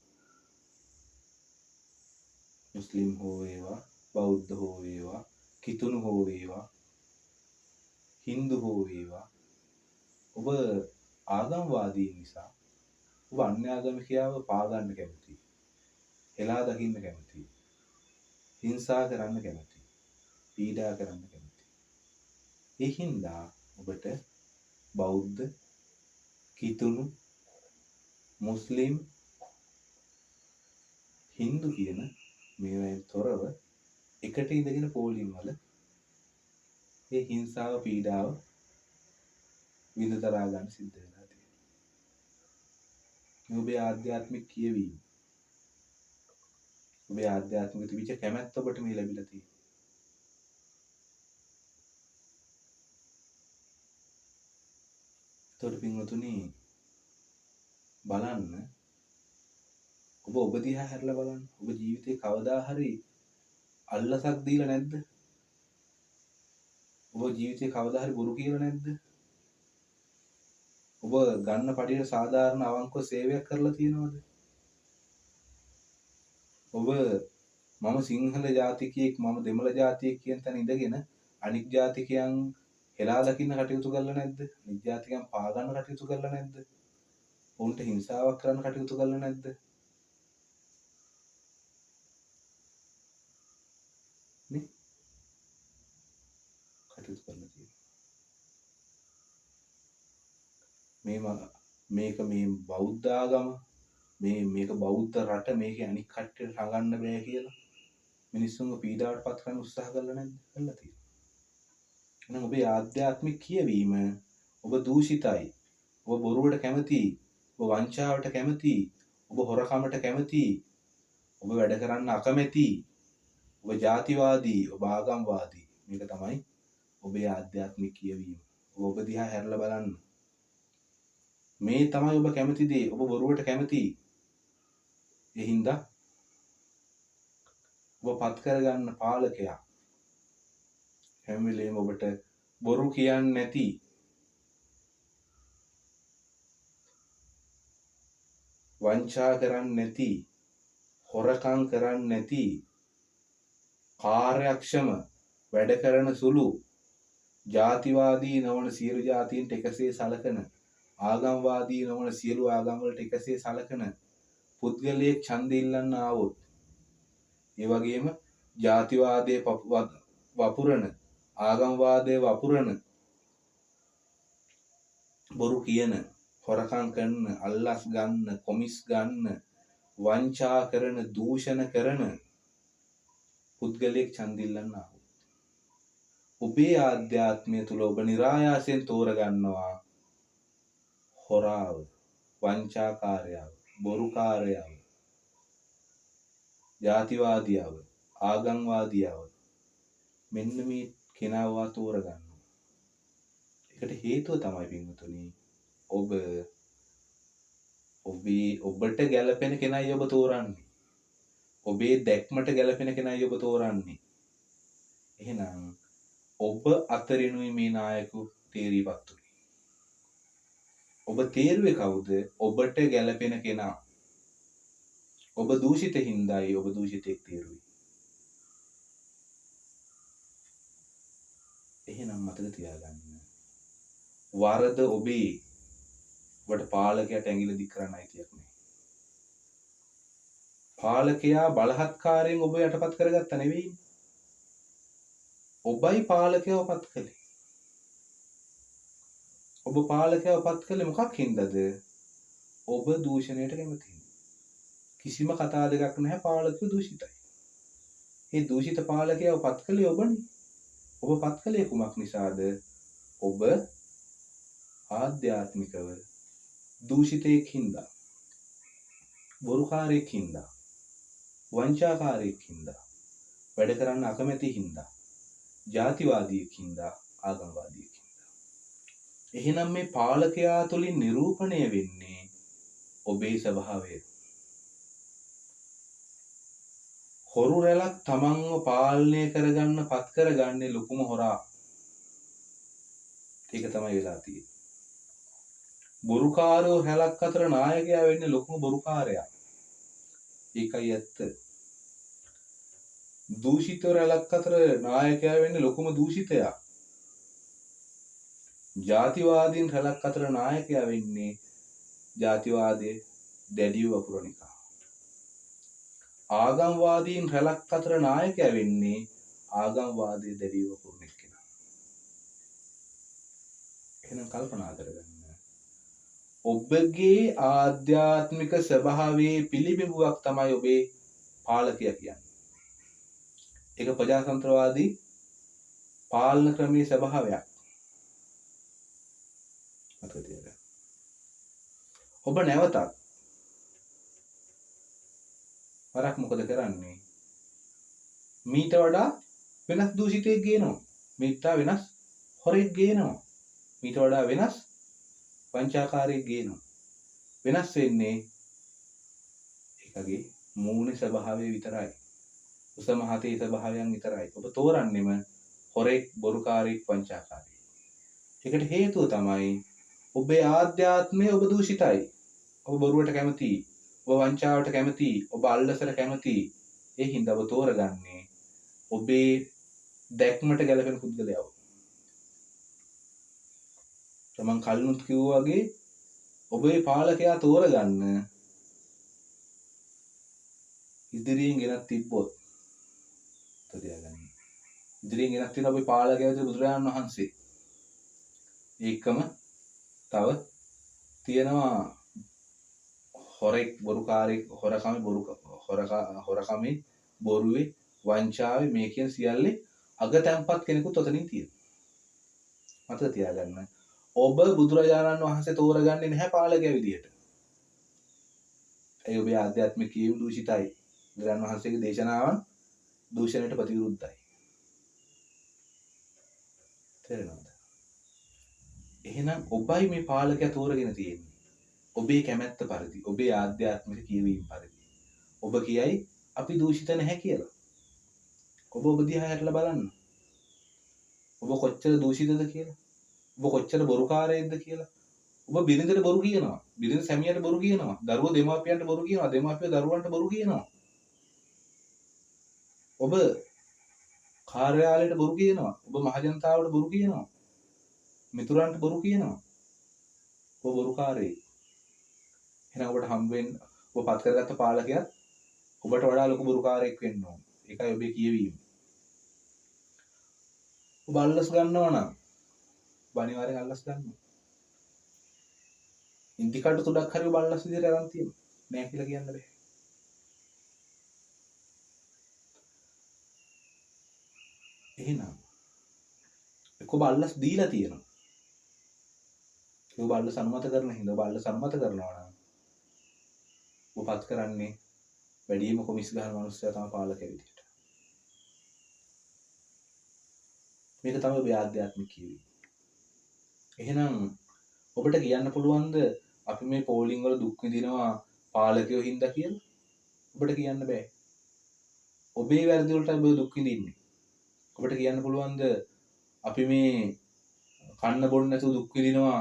මුස්ලිම් හෝ වේවා, බෞද්ධ හෝ වේවා, කිතුණු හෝ වේවා, හින්දු හෝ වේවා, ඔබ ආගම්වාදී නිසා ඔබ අන්‍ය ආගමිකයව පාගන්න කැමතියි. එලා දකින්න කැමතියි. හිංසා කරන්න කැමතියි. පීඩා කරන්න කැමතියි. ඒ හින්දා ඔබට බෞද්ධ, කිතුණු, මුස්ලිම්, හින්දු කියන මේවායින් තොරව එකට ඉඳගෙන පෝලිම් වල ඒ හිංසාව පීඩාව විඳතරා ගන්න සිද්ධ වෙලා තියෙනවා. මේ ඔබේ ආධ්‍යාත්මික කියවීම, ඔබේ ආධ්‍යාත්මික තිබිච්ච කැමැත්ත ඔබට මේ ලැබිලා තියෙනවා. එතකොට පින්වතුනි බලන්න, ඔබ දිහා හැරලා බලන්න. ඔබ ජීවිතේ කවදා හරි අල්ලසක් දීලා නැද්ද? ඔබ ජීවිතේ කවදා හරි බොරු කියලා නැද්ද? ඔබ ගන්න පඩියට සාධාරණ අවංකව සේවයක් කරලා තියෙනවද? ඔබ මම සිංහල ජාතිකයෙක්, මම දෙමළ ජාතිකයෙක් කියන තැන ඉඳගෙන අනික් ජාතිකයන් හෙලා දකින්න කටයුතු කරලා නැද්ද? අනික් ජාතිකයන් පා ගන්න කටයුතු කරලා නැද්ද? උන්ට හිංසාවක් කරන්න කටයුතු කරලා නැද්ද? නේ? කටයුතු කරලා තියෙනවා. මේක මේ බෞද්ධ ආගම, මේක බෞද්ධ රට, මේකේ අනික් කට්ටියට රඟන්න බෑ කියලා මිනිස්සුන්ව පීඩාවට පත් කරන්න උත්සාහ කරලා නැද්ද? කරලා තියෙනවා. එහෙනම් ඔබේ ආධ්‍යාත්මික කියවීම ඔබ දූෂිතයි, ඔබ බොරුවට කැමතියි, ඔබ වංචාවට කැමතියි, ඔබ හොරකමට කැමතියි, ඔබ වැඩ කරන්න අකමැතියි, ඔබ ජාතිවාදී, ඔබ ආගම්වාදී. මේක තමයි ඔබේ ආධ්‍යාත්මික කියවීම. ඔබ දිහා හැරලා බලන්න. මේ තමයි ඔබ කැමති දේ. ඔබ බොරුවට කැමතියි. ඒ හින්දා ඔබ පත් කරගන්න පාලකයා හැම වෙලේම ඔබට බොරු කියන්නේ නැති, වංචා කරන්නේ නැති, හොරකම් කරන්නේ නැති, කාර්යක්ෂම වැඩ කරන සුළු, ජාතිවාදී නොවන සියලු ජාතීන්ට එකසේ සලකන, ආගම්වාදී නොවන සියලු ආගම් වලට එකසේ සලකන පුද්ගලයෙක් ඡන්දය ඉල්ලන්න ආවොත්, ඒ වගේම ජාතිවාදයේ වපුරන, ආගම්වාදයේ වපුරන, බොරු කියන, හොරකම් කරන, අල්ලස් ගන්න, කොමිස් ගන්න, වංචා කරන, දූෂණ කරන පුද්ගලයෙක් ඡන්දය ඉල්ලන්න ආවොත්, ඔබේ ආධ්‍යාත්මය තුල ඔබ નિરાයාසයෙන් තෝරගන්නවා හොරාව, වංචාකාරයව, බොරුකාරයව, ජාතිවාදියව, ආගම්වාදියව. මෙන්න මේ කෙනාව තෝරගන්නවා. ඒකට හේතුව තමයි පින්වතුනි, ඔබට ගැළපෙන කෙනයි ඔබ තෝරන්නේ. ඔබේ දැක්මට ගැළපෙන කෙනයි ඔබ තෝරන්නේ. එහෙනම් ඔබ අතරිනුයි මේ නායකු තේරීපත් උනේ. ඔබ තේරුවේ කවුද? ඔබට ගැළපෙන කෙනා. ඔබ දූෂිත හින්දායි ඔබ දූෂිතෙක් තේරුවේ. එහෙනම් මතක තියාගන්න. වරද ඔබේ. ඔබට පාලකයාට ඇඟිල්ල දික් කරන්න අයිතියක් නැහැ. පාලකයා බලහත්කාරයෙන් ඔබ යටපත් කරගත්ත නෙවෙයි. ඔබයි පාලකයව පත් කළේ. ඔබ පාලකයව පත් කළේ මොකක් හින්දාද? ඔබ දූෂණයට කැමති. කිසිම කතා දෙකක් නැහැ, පාලකයෝ දූෂිතයි. මේ දූෂිත පාලකයව පත් කළේ ඔබනේ. ඔබ පත් කළේ කුමක් නිසාද? ඔබ ආධ්‍යාත්මිකව දූෂිතයෙක් හින්දා, බොරුකාරයෙක් හින්දා, වංචාකාරයෙක් හින්දා, වැඩ කරන්න අකමැති හින්දා, ජාතිවාදියෙක් හින්දා, ආගම්වාදියෙක් හින්දා. එහෙනම් මේ පාලකයා තුලින් නිරූපණය වෙන්නේ ඔබේ ස්වභාවය. හොරු රැලක් තමන්ව පාලනය කරගන්න පත් කරගන්නේ ලොකුම හොරා. ඒක තමයි වෙලා තියෙන්නේ. බොරුකාරයෝ රැලක් අතර නායකයා වෙන්නේ ලොකුම බොරුකාරයා. ඒකයි ඇත්ත. දූෂිත රැලක් අතර නායකයා වෙන්නේ ලොකුම දූෂිතයා. ජාතිවාදීන් රැලක් අතර නායකයා වෙන්නේ ජාතිවාදයේ දැඩිව වපුරන එක. ආගම්වාදීන් රැලක් අතර නායකයා වෙන්නේ ආගම්වාදයේ දැඩිව වපුරන එක්කෙනා. එහෙනම් කල්පනා කරගන්න. ඔබගේ ආධ්‍යාත්මික ස්වභාවයේ පිළිබිඹුවක් තමයි ඔබේ පාලකයා කියන්නේ. ඒක ප්‍රජාතන්ත්‍රවාදී පාලන ක්‍රමයේ ස්වභාවයක්. මතක තියාගන්න. ඔබ නැවතත් වරක් මොකද කරන්නේ? මීට වඩා වෙනස් දූෂිතයෙක් ගේනවා. මීට වෙනස් හොරෙක් ගේනවා. මීට වඩා වෙනස් වංචාකාරයෙක් ගේනවා. වෙනස් වෙන්නේ ඒකගේ මූණේ ස්වභාවය විතරයි. උස මහතේ ස්වභාවයන් විතරයි. ඔබ තෝරන්නෙම හොරෙක්, බොරුකාරයෙක්, වංචාකාරයෙක්. ඒකට හේතුව තමයි ඔබේ ආධ්‍යාත්මය ඔබ දූෂිතයි. ඔබ බොරුවට කැමතියි. ඔබ වංචාවට කැමතියි. ඔබ අල්ලසට කැමතියි. ඒ හින්දා ඔබ තෝරගන්නේ ඔබේ දැක්මට ගැලපෙන පුද්ගලයව. තමන් කලිනුත් කිව්වා වගේ ඔබේ පාලකයා තෝරගන්න ඉදිරියෙන් ගෙනත් තිබ්බොත් තදියාගන්න. ඉදිරියෙන් ගෙනත් තියෙන ඔබේ පාලකයා විදිහට බුදුරජාණන් වහන්සේ. ඒකම තව තියෙනවා හොරෙක්, බොරුකාරයෙක්, හොරකමේ, බොරුවේ, වංචාවේ මේ කියන සියල්ලේ අගතැන්පත් කෙනෙකුත් ඔතනින් තියෙනවා. මතක තියාගන්න. ඔබ බුදුරජාණන් වහන්සේ තෝරගන්නේ නැහැ පාලකයා විදියට. ඒ ඔබේ ආධ්‍යාත්මික කීම් දූෂිතයි. බුදුරජාණන් වහන්සේගේ දේශනාවන් දූෂණයට ප්‍රතිවිරුද්ධයි. තේරෙනවද? එහෙනම් ඔබයි මේ පාලකයා තෝරගෙන තියෙන්නේ. ඔබේ කැමැත්ත පරිදි, ඔබේ ආධ්‍යාත්මික කියවීම පරිදි. ඔබ කියයි අපි දූෂිත නැහැ කියලා. ඔබ දිහා හැරලා බලන්න. ඔබ කොච්චර දූෂිතද කියලා. ඔබ කොච්චර බොරුකාරයෙක්ද කියලා. ඔබ බිරිඳට බොරු කියනවා. බිරිඳ සැමියාට බොරු කියනවා. දරුවෝ දෙමාපියන්ට බොරු කියනවා. දෙමාපියෝ දරුවන්ට බොරු කියනවා. ඔබ කාර්යාලයට බොරු කියනවා. ඔබ මහජනතාවට බොරු කියනවා. මිතුරන්ට බොරු කියනවා. ඔබ බොරුකාරයෙක්. එහෙනම් ඔබට හම් වෙන්න ඔබ පත් කරගත්ත පාලකයාත් ඔබට වඩා ලොකු බොරුකාරයෙක් වෙන්න ඕන. ඒකයි ඔබේ කියවීම. ඔබ අල්ලස් ගන්නවා නම් අනිවාර්යෙන් අල්ලස් ගන්නවා. ඉන්දිකාට තුඩක් හරි ඔබ අල්ලස් විදියට අරන් තියෙනවා. නෑ කියලා කියන්න බෑ. එහෙනම් ඔබ අල්ලස් දීලා තියෙනවා. ඔබ අල්ලස් අනුමත කරන හින්දා ඔබ අල්ලස් අනුමත කරනවා නම් ඔබ පත් කරන්නේ වැඩිම කොමිස් ගහන මිනිස්සයා තමයි පාලකයා විදියට. මේක තමයි ඔබේ ආධ්‍යාත්මික කියවීම. එහෙනම් ඔබට කියන්න පුළුවන්ද අපි මේ පෝලිං වල දුක් විඳිනවා පාලකයෝ හින්දා කියලා? ඔබට කියන්න බෑ. ඔබේ වැරදි වලට ඔබ දුක් විඳින්නේ. ඔබට කියන්න පුළුවන්ද අපි මේ කන්න බොන්න නැතුව දුක් විඳිනවා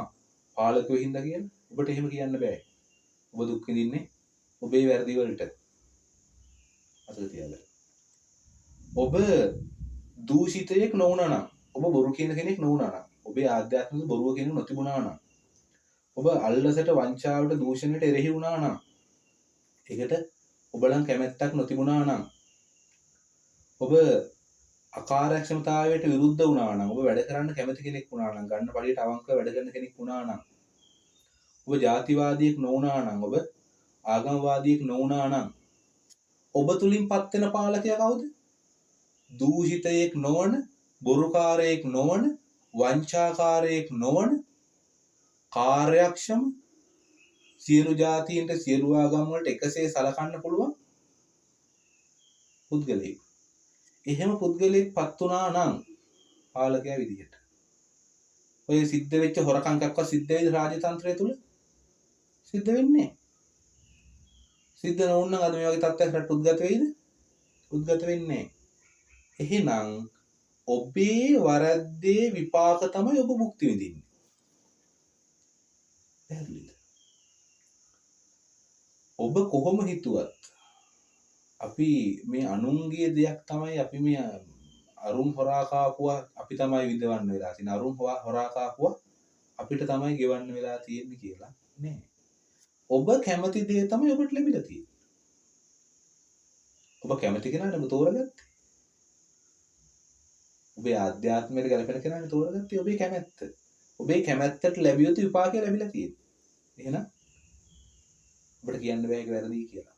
පාලකයෝ හින්දා කියලා? ඔබට එහෙම කියන්න බෑ. ඔබ දුක් විඳින්නේ ඔබේ වැරදි වලට. අතට තියාගන්න. ඔබ දූෂිතයෙක් නොවුණා නම්, ඔබ බොරු කියන කෙනෙක් නොවුණා නම්, ඔබේ ආධ්‍යාත්මික බොරුව කියන නොතිබුණා නම්, ඔබ අල්ලසට, වංචාවට, දූෂණයට එරෙහි වුණා නම්, ඒකට ඔබලන් කැමැත්තක් නොතිබුණා නම්, ඔබ අකාර්යක්ෂමතාවයට විරුද්ධ වුණා නම්, ඔබ වැඩ කරන්න කැමති කෙනෙක් වුණා නම්, ගන්න පඩියට අවංකව වැඩ කරන කෙනෙක් වුණා නම්, ඔබ ජාතිවාදියෙක් නොවුණා නම්, ඔබ ආගම්වාදියෙක් නොවුණා නම්, ඔබ තුලින් පත් වෙන පාලකයා කවුද? දූෂිතයෙක් නොවන, බොරුකාරයෙක් නොවන, වංචාකාරයෙක් නොවන, කාර්යක්ෂම, සියලු ජාතීන්ට සියලු ආගම් වලට එකසේ සලකන්න පුළුවන් පුද්ගලයෙක්. එහෙම පුද්ගලයෙක් පත් වුණා නම් පාලකයා විදිහට ඔය සිද්ධ වෙච්ච හොරකම් කක්වත් සිද්ධ වෙයිද රාජතන්ත්‍රය තුල? සිද්ධ වෙන්නේ නැහැ. සිද්ධ නොවුනනම් අද මේ වගේ තත්ත්වයක් රට උද්ගත වෙයිද? උද්ගත වෙන්නේ නැහැ. එහෙනම් ඔබේ වරද්දේ විපාක තමයි ඔබ භුක්ති විඳින්නේ. පැහැදිලිද? ඔබ කොහොම හිතුවත් අපි මේ අනුන්ගේ දෙයක් තමයි අපි මේ අරුන් හොරා කාපුවා අපි තමයි විඳවන්න වෙලා තියෙන්නේ. අරුන් හොරා කාපුවා අපිට තමයි ගෙවන්න වෙලා තියෙන්නේ කියලා නෑ. ඔබ කැමති දේ තමයි ඔබට ලැබිලා තියෙන්නේ. ඔබ කැමති කෙනාට ඔබ තෝරගත්තේ. ඔබේ ආධ්‍යාත්මයට ගැලපෙන කෙනාට තෝරගත්තේ ඔබේ කැමැත්ත. ඔබේ කැමැත්තට ලැබිය යුතු විපාකය ලැබිලා තියෙන්නේ. එහෙනම් ඔබට කියන්න බෑ ඒක වැරදි කියලා.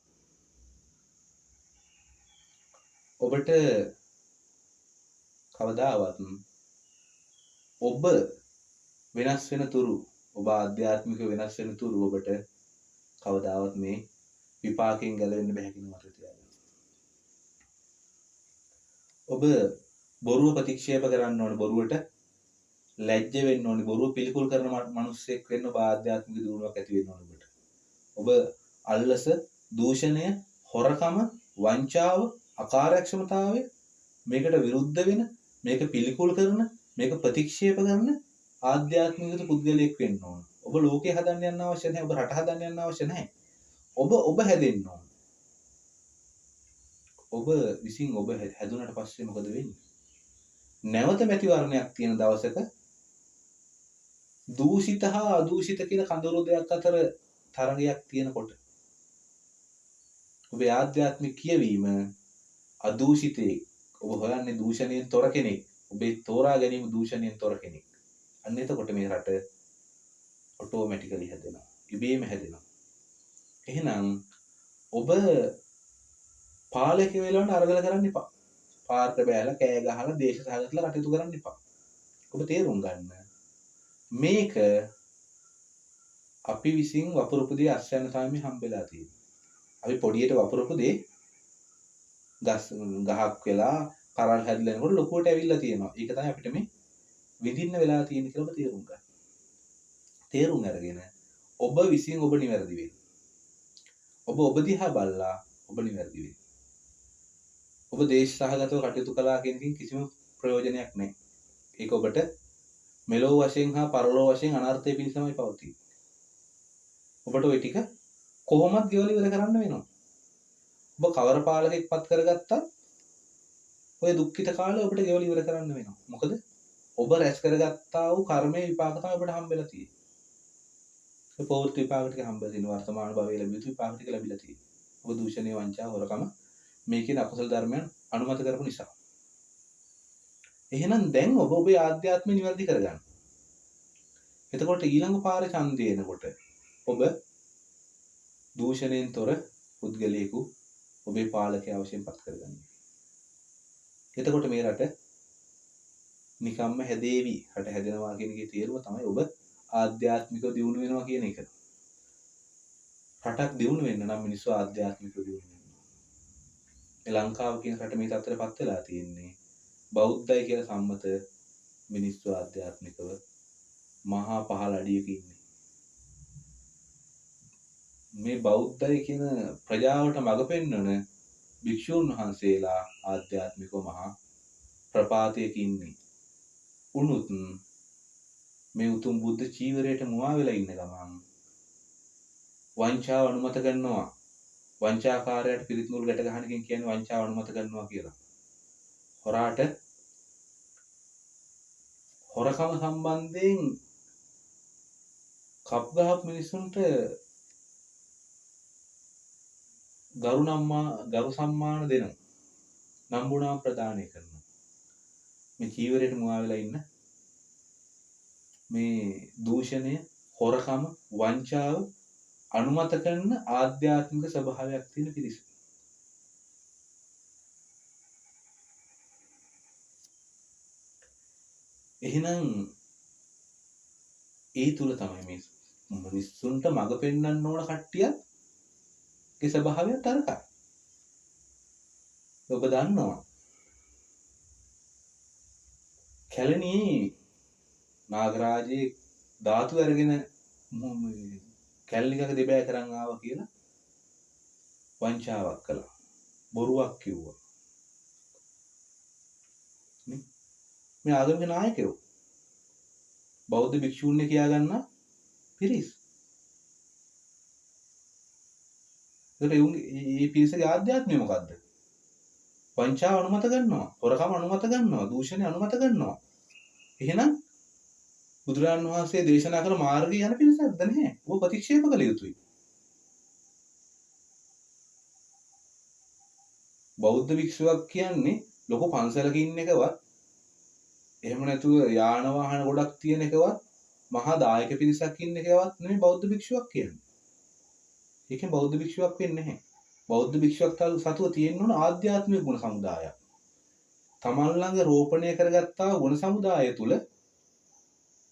ඔබට කවදාවත් ඔබ වෙනස් වෙන තුරු ඔබ ආධ්‍යාත්මික වෙනස් වෙන තුරු ඔබට කවදාවත් මේ විපාකයෙන් ගැලවෙන්න බෑ කියන මතය තියාගන්න. ඔබ බොරුව ප්‍රතික්ෂේප කරන්න ඕනේ. බොරුවට ලැජ්ජ වෙන්න ඕනේ. බොරුව පිළිකුල් කරන මිනිස්සෙක් වෙන්න ඔබ ආධ්‍යාත්මික දියුණුවක් ඇති වෙන්න ඕනේ ඔබට. ඔබ අල්ලස, දූෂණය, හොරකම, වංචාව, අකාර්යක්ෂමතාවය මේකට විරුද්ධ වෙන, මේක පිළිකුල් කරන, මේක ප්‍රතික්ෂේප කරන ආධ්‍යාත්මික පුද්ගලයෙක් වෙන්න ඕන. ඔබ ලෝකේ හදන්න යන්න අවශ්‍ය නැහැ. ඔබ රට හදන්න යන්න අවශ්‍ය නැහැ. ඔබ හැදෙන්න ඕන. ඔබ විසින් ඔබ හැදුනට පස්සේ මොකද වෙන්නේ? නැවත මැතිවරණයක් තියෙන දවසක දූෂිත හා අදූෂිත කියන කඳවුරු දෙකක් අතර තරගයක් තියෙනකොට ඔබේ ආධ්‍යාත්මික කියවීම අදූෂිතේ ඔබ හොයන්නේ දූෂණයෙන් තොර කෙනෙක්. ඔබේ තෝරා ගැනීම දූෂණයෙන් තොර කෙනෙක්. අන්න එතකොට මේ රට ඔටෝමැටිකලි හැදෙනවා. ඉබේම හැදෙනවා. එහෙනම් ඔබ පාලක වෙලවට අරගල කරන්න එපා. පාර්ට බෑලා කෑ ගහලා දේශ සහගතලා කටයුතු කරන්න එපා. ඔබ තේරුම් ගන්න. මේක අපි විසින් වපුරපු දේ අස්යන තමයි හම්බෙලා තියෙන්නේ. අපි පොඩියට වපුරපු දේ ගහක් වෙලා කරල් හැදලා යනකොට ලොකුවට ඇවිල්ලා තියෙනවා. ඒක තමයි අපිට මේ විඳින්න වෙලා තියෙන්නේ කියලා ඔබ තේරුම් ගන්න. තේරුම් අරගෙන ඔබ විසින් ඔබ නිවැරදි වෙන්න. ඔබ දිහා බලලා ඔබ නිවැරදි වෙන්න. ඔබ දේශ සහගතව කටයුතු කළා කියන එකකින් කිසිම ප්‍රයෝජනයක් නැහැ. ඒක ඔබට මෙලොව වශයෙන් හා පරලොව වශයෙන් අනර්ථය පිණිසමයි පවතින්නේ. ඔබට ওই ටික කොහොමද ගෙවල ඉවර කරන්න වෙනවා. ඔබ කවර පාලකෙක් පත් කරගත්තත් ඔය දුක්ඛිත කාලය ඔබට ගෙවල ඉවර කරන්න වෙනවා. මොකද ඔබ රැස් කරගත්තා වූ කර්මයේ විපාක තමයි ඔබට හම්බෙලා තියෙන්නේ. ඒ පෞර්ත විපාක ටික හම්බෙලා තියෙනවා. වර්තමාන භවයේ ලැබිය යුතු විපාක ටික ලැබිලා තියෙනවා. ඔබ දූෂණීය වංචා හොරකම මේ කියන අකුසල ධර්මයන් අනුමත කරපු නිසා. එහෙනම් දැන් ඔබ ඔබේ ආධ්‍යාත්මය නිවැරදි කරගන්න. එතකොට ඊළඟ පාරේ ඡන්දය එනකොට ඔබ දූෂණයෙන් තොර පුද්ගලයෙකු ඔබේ පාලකයා වශයෙන් පත් කරගන්න. එතකොට මේ රට නිකම්ම හැදේවි. රට හැදෙනවා කියන එකේ තේරුම තමයි ඔබ ආධ්‍යාත්මිකව දියුණු වෙනවා කියන එක. රටක් දියුණු වෙන්න නම් මිනිස්සු ආධ්‍යාත්මිකව දියුණු වෙන්න ඕන. මේ ලංකාව කියන රට මේ තත්ත්වයටපත් වෙලා තියෙන්නේ බෞද්ධයි කියලා සම්මත මිනිස්සු ආධ්‍යාත්මිකව මහා පහළ අඩියක ඉන්නේ. මේ බෞද්ධයි කියන ප්‍රජාවට මඟ පෙන්වන භික්ෂූන් වහන්සේලා ආධ්‍යාත්මිකව මහා ප්‍රපාතයක ඉන්නේ. උනුත් මේ උතුම් බුද්ධ චීවරයට මුවා වෙලා ඉන්න ගමන් වංචාව අනුමත කරනවා. වංචාකාරයට පිරිත් නූල් ගැට ගන්න එකෙන් කියන්නේ වංචාව අනුමත කරනවා කියලා. හොරාට හොරකම සම්බන්ධයෙන් කප් ගහපු මිනිස්සුන්ට ගරු සම්මාන දෙනවා. නම්බුනාම ප්‍රදානය කරනවා. මේ චීවරයට මුවා වෙලා ඉන්න මේ දූෂණය, හොරකම, වංචාව අනුමත කරන ආධ්‍යාත්මික ස්වභාවයක් තියෙන පිරිස. එහෙනම් ඒ තුල තමයි මේ මිනිස්සුන්ට මඟ පෙන්වන්න ඕන කට්ටියගේ ස්වභාවය තරකයි. ඔබ දන්නවා කැලණියේ නාගරාජයේ ධාතු අරගෙන කැලණිකක දෙබෑ කරන් ආවා කියලා වංචාවක් කළා. බොරුවක් කිව්වා. මේ ආගමික නායකයෝ බෞද්ධ භික්ෂූන්ගේ කියා ගන්න පිරිස්. ඒකට මේ පිරිසගේ ආධ්‍යාත්මය මොකද්ද? වංචාව අනුමත කරනවා, හොරකම අනුමත කරනවා, දූෂණය අනුමත කරනවා. එහෙනම් බුදුරජාණන් වහන්සේ දේශනා කළ මාර්ගය යන පිරිසක්ද නැහැ. ඔබ ප්‍රතික්ෂේප කළ යුතුයි. බෞද්ධ භික්ෂුවක් කියන්නේ ලොකු පන්සලක ඉන්න එකවත් එහෙම නැතුව යාන වාහන ගොඩක් තියෙන එකවත් මහා දායක පිරිසක් ඉන්න එකවත් නෙමෙයි බෞද්ධ භික්ෂුවක් කියන්නේ. ඒකෙන් බෞද්ධ භික්ෂුවක් වෙන්නේ නැහැ. බෞද්ධ භික්ෂුවක් සතුව තියෙන්න ඕන ආධ්‍යාත්මික ගුණ සමුදායක්. තමන් ළඟ රෝපණය කරගත්තා ගුණ සමුදාය තුල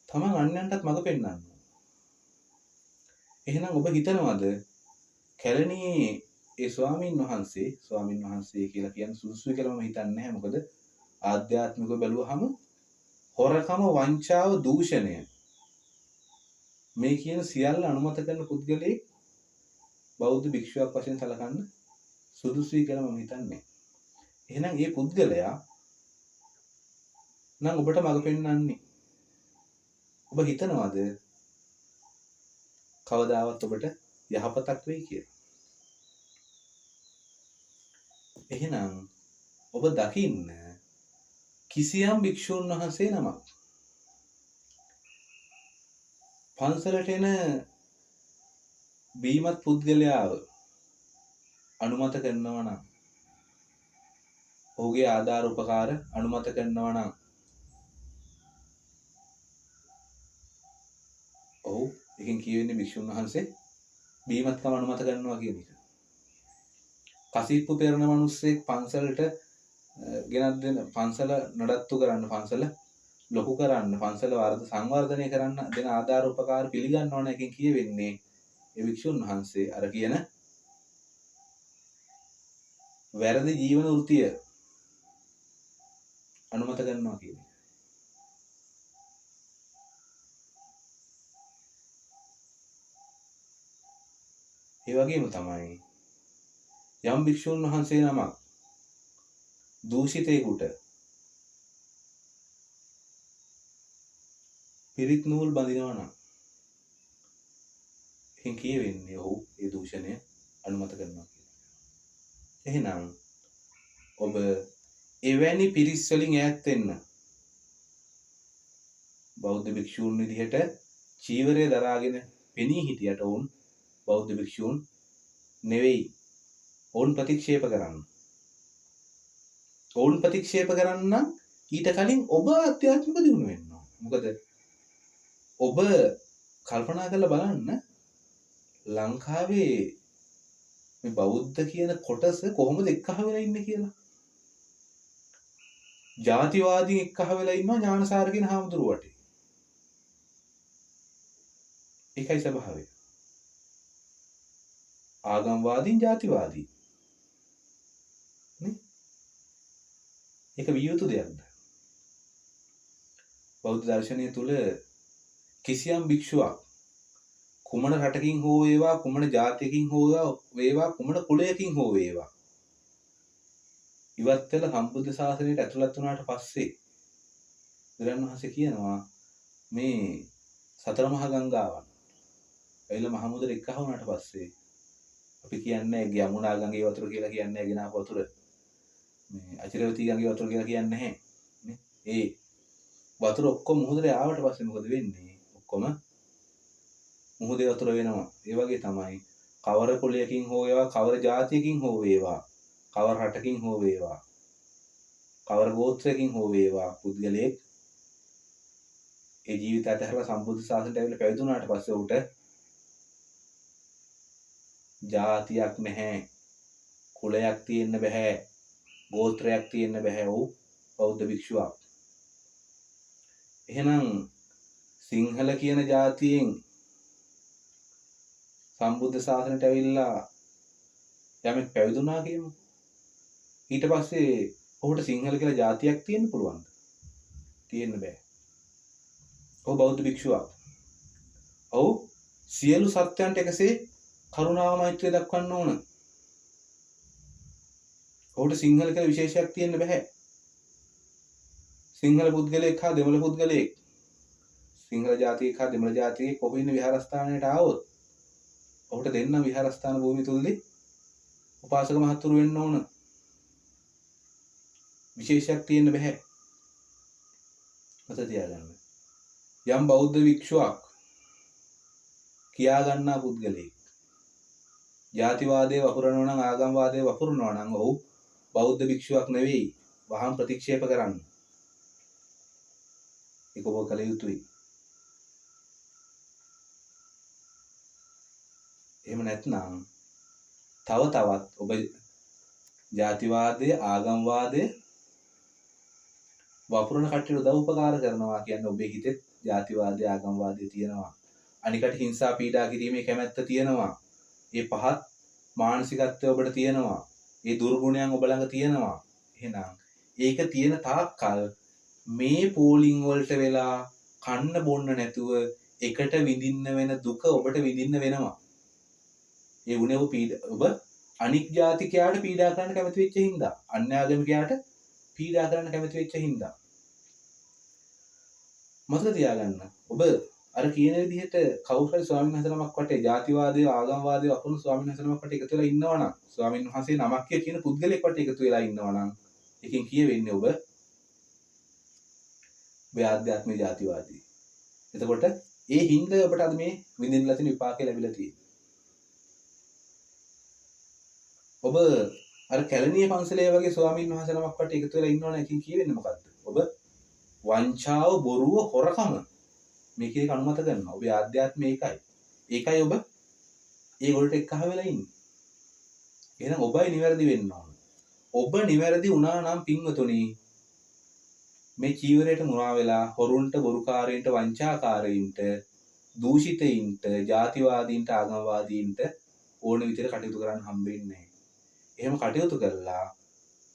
තමන් අන්‍යයන්ටත් මඟ පෙන්වන්න. එහෙනම් ඔබ හිතනවද කැලණියේ ඒ ස්වාමීන් වහන්සේ කියලා කියන්නේ සුදුසුයි කියලා මම හිතන්නේ නැහැ. මොකද ආධ්‍යාත්මිකව බැලුවහම හොරකම, වංචාව, දූෂණය මේ කියන සියල්ල අනුමත කරන පුද්ගලයෙක් බෞද්ධ භික්ෂුවක් වශයෙන් සැලකන්න සුදුසුයි කියලා මම හිතන්නේ. එහෙනම් මේ පුද්ගලයා නම් ඔබට මඟ පෙන්වන්නේ. ඔබ හිතනවද කවදාවත් ඔබට යහපතක් වෙයි කියලා? එහෙනම් ඔබ දකින්න කිසියම් භික්ෂුන් වහන්සේ නමක් පන්සලට එන බීමත් පුද්ගලයාව අනුමත කරනවා නම්, ඔහුගේ ආධාර උපකාර අනුමත කරනවා නම්, ඔහු එකෙන් කියවෙන්නේ භික්ෂුන් වහන්සේ බීමත්කම අනුමත කරනවා කියන එක. කසිප්පු පෙරණ මිනිස්සෙක් පන්සලට ගෙනත් දෙන, පන්සල නඩත්තු කරන්න, පන්සල ලොකු කරන්න, පන්සල සංවර්ධනය කරන්න දෙන ආධාර උපකාර පිළිගන්න ඕන එකෙන් කියවෙන්නේ ඒ භික්ෂුන් වහන්සේ අර කියන වැරදි ජීවන වෘත්තිය අනුමත කරනවා කියන්නේ. ඒ වගේම තමයි යම් භික්ෂුන් වහන්සේ නමක් දූෂිතයෙකුට පිරිත් නූල් බඳිනවා නම් එහෙන් කියවෙන්නේ ඔහු ඒ දූෂණය අනුමත කරනවා කියලා. එහෙනම් ඔබ එවැනි පිරිස් වලින් ඈත් වෙන්න බෞද්ධ භික්ෂූන් විදිහට චීවරය දරාගෙන පෙනී හිටියට වුන් බෞද්ධ භික්ෂූන් නෙවෙයි. ඔවුන් ප්‍රතික්ෂේප කරන්න. ඔවුන් ප්‍රතික්ෂේප කරන්න ඊට කලින් ඔබ ආධ්‍යාත්මික දියුණු වෙන්න ඕන. මොකද ඔබ කල්පනා කරලා බලන්න ලංකාවේ මේ බෞද්ධ කියන කොටස කොහොමද එක්කහ වෙලා ඉන්නේ කියලා. ජාතිවාදීන් එක්කහ වෙලා ඉන්නවා ඥානසාර කියන හාමුදුරුවට. ඒකයි ස්වභාවය. ආගම්වාදීන්, ජාතිවාදී. නේ? ඒක විය යුතු දෙයක්ද? බෞද්ධ දර්ශනය තුල කිසියම් භික්ෂුවක් කුමන රටකින් හෝ වේවා, කුමන ජාතියකින් හෝ වේවා, කුමන කුලයකින් හෝ වේවා ඉවත් වෙලා සම්බුද්ධ ශාසනයට ඇතුළත් වුණාට පස්සේ බුදුරන් වහන්සේ කියනවා මේ සතර මහා ගංගාවන් එයිලා මහ මුදල එක්කහ වුණාට පස්සේ අපි කියන්නේ යමුනා ගඟේ වතුර කියලා කියන්නේ ගෙනාව වතුර. මේ අචිරවතී ගඟේ වතුර කියලා කියන්නේ නැහැ. නේ? ඒ වතුර ඔක්කොම මුහුදට ආවට පස්සේ මොකද වෙන්නේ? ඔක්කොම මුහුදේ වතුර වෙනවා. ඒ වගේ තමයි කවර කුලයකින් හෝ වේවා, කවර ජාතියකින් හෝ වේවා, කවර රටකින් හෝ වේවා, කවර ගෝත්‍රයකින් හෝ වේවා පුද්ගලයෙක් ඒ ජීවිතය අතහැරලා සම්බුද්ධ ශාසනයට ඇවිල්ලා පැවිදුණාට පස්සේ උට ජාතියක් නැහැ, කුලයක් තියෙන්න බෑ, ගෝත්‍රයක් තියෙන්න බෑ. ඔව් බෞද්ධ භික්ෂුවක්. එහෙනම් සිංහල කියන ජාතියෙන් සම්බුද්ධ ශාසනයට ඇවිල්ලා යමෙක් පැවිදුණා කියමු. ඊට පස්සේ ඔහුට සිංහල කියලා ජාතියක් තියෙන්න පුළුවන්ද? තියෙන්න බෑ. ඔහු බෞද්ධ භික්ෂුවක්. ඔව් සියලු සත්‍යයන්ට එකසේ කරුණාව මෛත්‍රිය දක්වන්න ඕන. ඔහුට සිංහල කියලා විශේෂයක් තියෙන්න බෑ. සිංහල පුද්ගලයෙක් හා දෙමළ පුද්ගලයෙක්, සිංහල ජාතියෙක් හා දෙමළ ජාතියෙක් ඔහු ඉන්න විහාරස්ථානයට ආවොත් ඔහුට දෙන්න විහාරස්ථාන භූමිය තුලදී උපාසක මහතුරු වෙන්න ඕන. විශේෂයක් තියෙන්න බෑ. මතක තියාගන්න. යම් බෞද්ධ වික්ෂුවක් කියා ගන්නා පුද්ගලයෙක් ජාතිවාදයේ වපුරනවා නම් ආගම්වාදයේ වපුරනවා නම් ඔහු බෞද්ධ භික්ෂුවක් නෙවෙයි. වහම් ප්‍රතික්ෂේප කරන්න. ඒක ඔබ කළ යුතුයි. එහෙම නැත්නම් තව තවත් ඔබ ජාතිවාදයේ ආගම්වාදයේ වපුරන කට්ටියට උදව් උපකාර කරනවා කියන්නේ ඔබේ හිතේ ජාතිවාදයේ ආගම්වාදයේ තියෙනවා. අනිකට හිංසා පීඩා කිරීමේ කැමැත්ත තියෙනවා. ඒ පහත් මානසිකත්වය ඔබට තියෙනවා. ඒ දුර්ගුණයන් ඔබ ළඟ තියෙනවා. එහෙනම් ඒක තියෙන තාක්කල් මේ පෝලිං වලට වෙලා කන්න බොන්න නැතුව එකට විඳින්න වෙන දුක ඔබට විඳින්න වෙනවා. ඒ උනේ ඔබ අනික් ජාතිකයාට පීඩා කරන්න කැමති වෙච්ච හින්දා, අන්‍යාගමිකයාට පීඩා කරන්න කැමති වෙච්ච හින්දා. මතක තියාගන්න. ඔබ අර කියන විදිහට කවුරු හරි ස්වාමීන් වහන්සේ නමක් වටේ ජාතිවාදයේ ආගම්වාදයේ වපුරන ස්වාමීන් වහන්සේ නමක් වටේ එකතු වෙලා ඉන්නවා නම්, ස්වාමීන් වහන්සේ නමක් කියන පුද්ගලෙක් වටේ එකතු වෙලා ඉන්නවා නම්, එකෙන් කියවෙන්නේ ඔබ ආධ්‍යාත්මික ජාතිවාදී. එතකොට ඒ හින්දා ඔබට අද මේ විඳින්න ලැබෙන විපාකේ ලැබිලා තියෙන්නේ. ඔබ අර කැලණිය පන්සලේ වගේ ස්වාමීන් වහන්සේ නමක් වටේ එකතු වෙලා ඉන්නවනේ එකකින් කියවෙන්නේ මොකද්ද? ඔබ වංචාව, බොරුව, හොරකම මේකේ අනුමත කරනවා. ඔබේ ආධ්‍යාත්මය ඒකයි. ඒකයි ඔබ ඒගොල්ලට එක්කහ වෙලා ඉන්නේ. එහෙනම් ඔබයි නිවැරදි වෙන්න ඕන. ඔබ නිවැරදි වුණා නම් පින්වතුනි මේ චීවරයට මුලා වෙලා හොරුන්ට, බොරුකාරයින්ට, වංචාකාරයින්ට, දූෂිතයින්ට, ජාතිවාදීන්ට, ආගම්වාදීන්ට ඕන විදිහට කටයුතු කරන්න හම්බෙන්නේ නැහැ. එහෙම කටයුතු කළා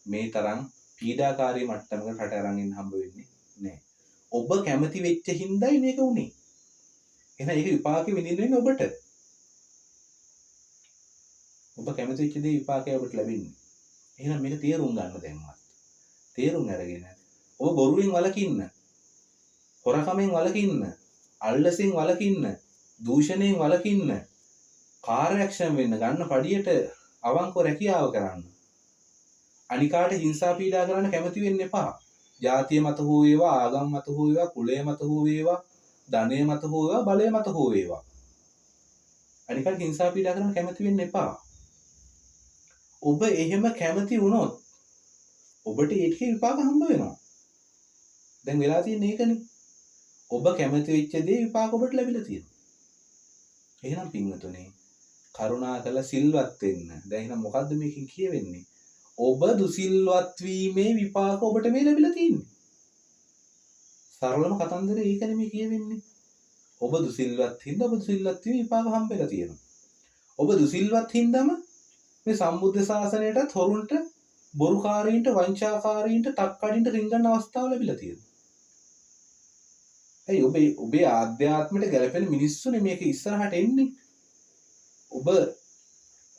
මේ තරම් පීඩාකාරී මට්ටමකට රට අරන් ඉන්න හම්බ වෙන්නේ නැහැ. ඔබ කැමති වෙච්ච හින්දායි මේක උනේ. එහෙනම් ඒක විපාකෙ විඳින්න වෙන්නේ ඔබට. ඔබ කැමති වෙච්ච දේ විපාකය ඔබට ලැබෙන්නේ. එහෙනම් මේක තේරුම් ගන්න දැන්වත්. තේරුම් අරගෙන ඔබ බොරුවෙන් වළකින්න, හොරකමෙන් වළකින්න, අල්ලසෙන් වළකින්න, දූෂණයෙන් වළකින්න, කාර්යක්ෂම වෙන්න, ගන්න පඩියට අවංකව රැකියාව කරන්න. අනිකාට හිංසා පීඩා කරන්න කැමති වෙන්න එපා. ජාතිය මත හෝ වේවා, ආගම් මත හෝ වේවා, කුලය මත හෝ වේවා, ධනය මත හෝ වේවා, බලය මත හෝ වේවා. අනිකාට හිංසා පීඩා කරන්න කැමති වෙන්න එපා. ඔබ එහෙම කැමති වුණොත් ඔබට ඒකේ විපාක හම්බ වෙනවා. දැන් වෙලා තියෙන්නේ ඒකනේ. ඔබ කැමති වෙච්ච දේ විපාක ඔබට ලැබිලා තියෙනවා. එහෙනම් පින්වතුනි කරුණාකරලා සිල්වත් වෙන්න. දැන් එහෙනම් මොකද්ද මේකෙන් කියවෙන්නේ? ඔබ දුසිල්වත් වීමේ විපාක ඔබට මේ ලැබිලා තියෙන්නේ. සරලම කතන්දරේ ඒකනේ මේ කියවෙන්නේ. ඔබ දුසිල්වත් හින්දා ඔබ දුසිල්වත් වීමේ විපාක හම්බෙලා තියෙනවා. ඔබ දුසිල්වත් හින්දාම මේ සම්බුද්ධ ශාසනයටත් හොරුන්ට, බොරුකාරීන්ට, වංචාකාරීන්ට, තක්කඩින්ට රිංගන්න අවස්ථාව ලැබිලා තියෙනවා. ඇයි ඔබේ ආධ්‍යාත්මයට ගැලපෙන මිනිස්සුනේ මේක ඉස්සරහට එන්නේ.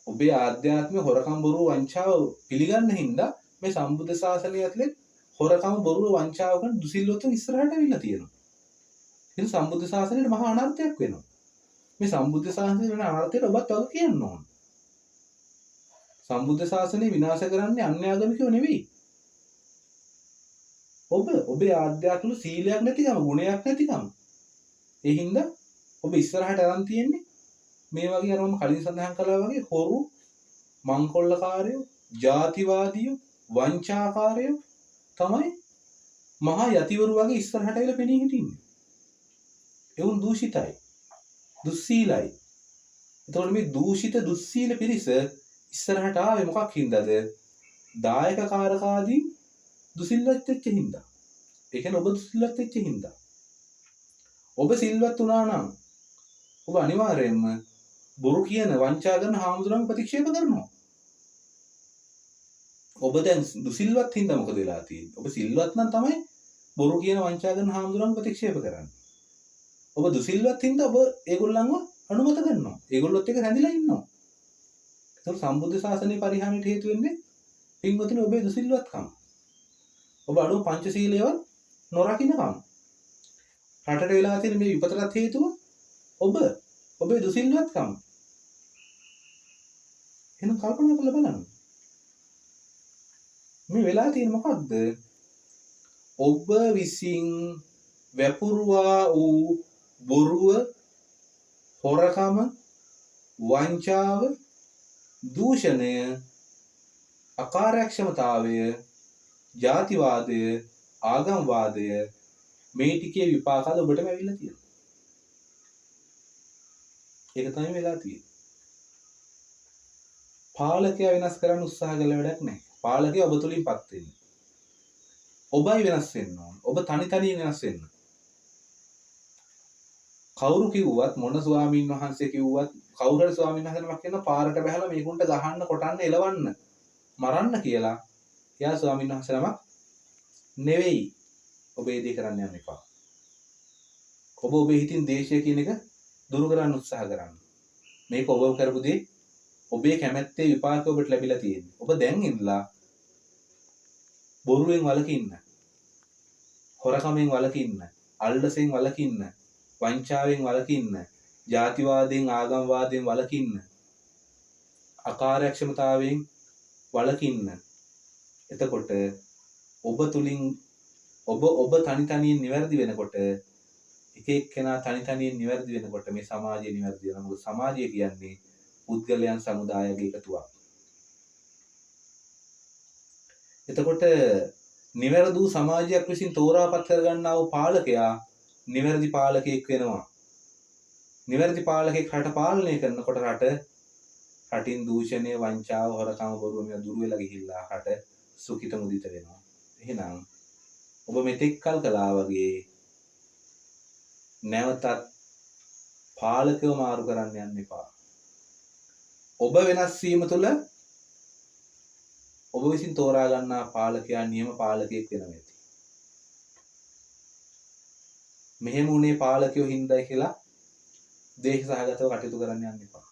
ඔබේ ආධ්‍යාත්මය හොරකම්, බොරුව, වංචාව පිළිගන්න හින්දා මේ සම්බුද්ධ ශාසනය ඇතුලේ හොරකම, බොරුව, වංචාව කරන දුසිල්වතුන් ඉස්සරහට ඇවිල්ලා තියෙනවා. එහෙනම් සම්බුද්ධ ශාසනයට මහා අනර්ථයක් වෙනවා. මේ සම්බුද්ධ ශාසනයේ වෙන අනර්ථයට ඔබත් වග කියන්න ඕන. සම්බුද්ධ ශාසනය විනාශ කරන්නේ අන්‍යාගමිකයෝ නෙවෙයි. ඔබේ ආධ්‍යාත්මික සීලයක් නැතිකම, ගුණයක් නැතිකම. ඒ හින්දා ඔබ ඉස්සරහට අරන් තියෙන්නේ මේ වගේ අර මම කලින් සඳහන් කළා වගේ හොරු, මංකොල්ලකාරයෝ, ජාතිවාදියෝ, වංචාකාරයෝ තමයි මහා යතිවරු වගේ ඉස්සරහට ඇවිල්ලා පෙනී හිටින්නේ. එවුන් දූෂිතයි, දුස්සීලයි. එතකොට මේ දූෂිත, දුස්සීල පිරිස ඉස්සරහට ආවේ මොකක් හින්දාද? දායක කාරකාදී දුසිල්වත් වෙච්ච හින්දා. ඒ කියන්නේ ඔබ දුසිල්වත් වෙච්ච හින්දා. ඔබ සිල්වත් වුණා නම් ඔබ අනිවාර්යයෙන්ම බොරු කියන, වංචා කරන හාමුදුරන් ප්‍රතික්ෂේප කරනවා. ඔබ දැන් දුසිල්වත් හින්දා මොකද වෙලා තියෙන්නේ? ඔබ සිල්වත් නම් තමයි බොරු කියන, වංචා කරන හාමුදුරන් ප්‍රතික්ෂේප කරන්නේ. ඔබ දුසිල්වත් හින්දා ඔබ ඒගොල්ලන්ව අනුමත කරනවා. ඒගොල්ලොත් එක්ක රැඳිලා ඉන්නවා. ඒක සම්බුද්ධ ශාසනයේ පරිහානියට හේතු වෙන්නේ පින්වතුනි ඔබේ දුසිල්වත්කම. ඔබ අඩුව පංචශීලයවත් නොරකින්නකම. රටට වෙලා තියෙන මේ විපතට හේතුව ඔබේ දුසිල්වත්කම. එහෙනම් කල්පනා කරලා බලන්න. මේ වෙලා තියෙන මොකද්ද? ඔබ විසින් වැපුරුවා වූ බොරුව, හොරකම, වංචාව, දූෂණය, අකාර්යක්ෂමතාවය, ජාතිවාදය, ආගම්වාදය මේ ටිකේ විපාකද ඔබටම ඇවිල්ලා තියෙනවා. ඒක තමයි වෙලා තියෙන්නේ. පාලකයා වෙනස් කරන්න උත්සාහ කළ වැඩක් නැහැ. පාලකයා ඔබ තුලින්පත් වෙන්නේ. ඔබයි වෙනස් වෙන්න ඕන. ඔබ තනි තනියෙන් වෙනස් වෙන්න. කවුරු කිව්වත් මොන ස්වාමීන් වහන්සේ කිව්වත් කවුරු හරි ස්වාමීන් වහන්සේ නමක් කියන පාරට බහලා මේකුන්ට ගහන්න, කොටන්න, එලවන්න, මරන්න කියලා. එයා ස්වාමීන් වහන්සේ නමක් නෙවෙයි. ඔබ ඒ දේ කරන්න යන්න එපා. ඔබ ඔබේ හිතින් දේශය කියන එක දුරු කරන්න උත්සාහ කරන්න. මේක ඔබ කරපු දේ ඔබේ කැමැත්තේ විපාක ඔබට ලැබිලා තියෙන්නේ. ඔබ දැන් ඉඳලා බොරුවෙන් වළකින්න, හොරකමෙන් වළකින්න, අල්ලසෙන් වළකින්න, වංචාවෙන් වළකින්න, ජාතිවාදයෙන් ආගම්වාදයෙන් වළකින්න, අකාර්යක්ෂමතාවයෙන් වළකින්න. එතකොට ඔබ තුලින් ඔබ තනි තනියෙන් නිවැරදි වෙනකොට, එක එක්කෙනා තනි තනියෙන් නිවැරදි වෙනකොට මේ සමාජය නිවැරදි වෙනවා. මොකද සමාජය කියන්නේ පුද්ගලයන් සමුදායගේ එකතුවක්. එතකොට නිවැරදි සමාජයක් විසින් තෝරාපත් කරගන්නා වූ පාලකයා නිවැරදි පාලකයෙක් වෙනවා. නිවැරදි පාලකයෙක් රට පාලනය කරනකොට රටින් දූෂණය, වංචාව, හොරකම, බොරුව මේවා දුර වෙලා ගිහිල්ලා රට සුඛිත මුදිත වෙනවා. එහෙනම් ඔබ මෙතෙක් කල් කළා වගේ නැවතත් පාලකව මාරු කරන්න යන්න එපා. ඔබ වෙනස් වීම තුළ ඔබ විසින් තෝරා ගන්නා පාලකයා නියම පාලකයෙක් වෙනවා ඇති. මෙහෙම උනේ පාලකයෝ හින්දායි කියලා දේශ සහගතව කටයුතු කරන්න යන්න එපා.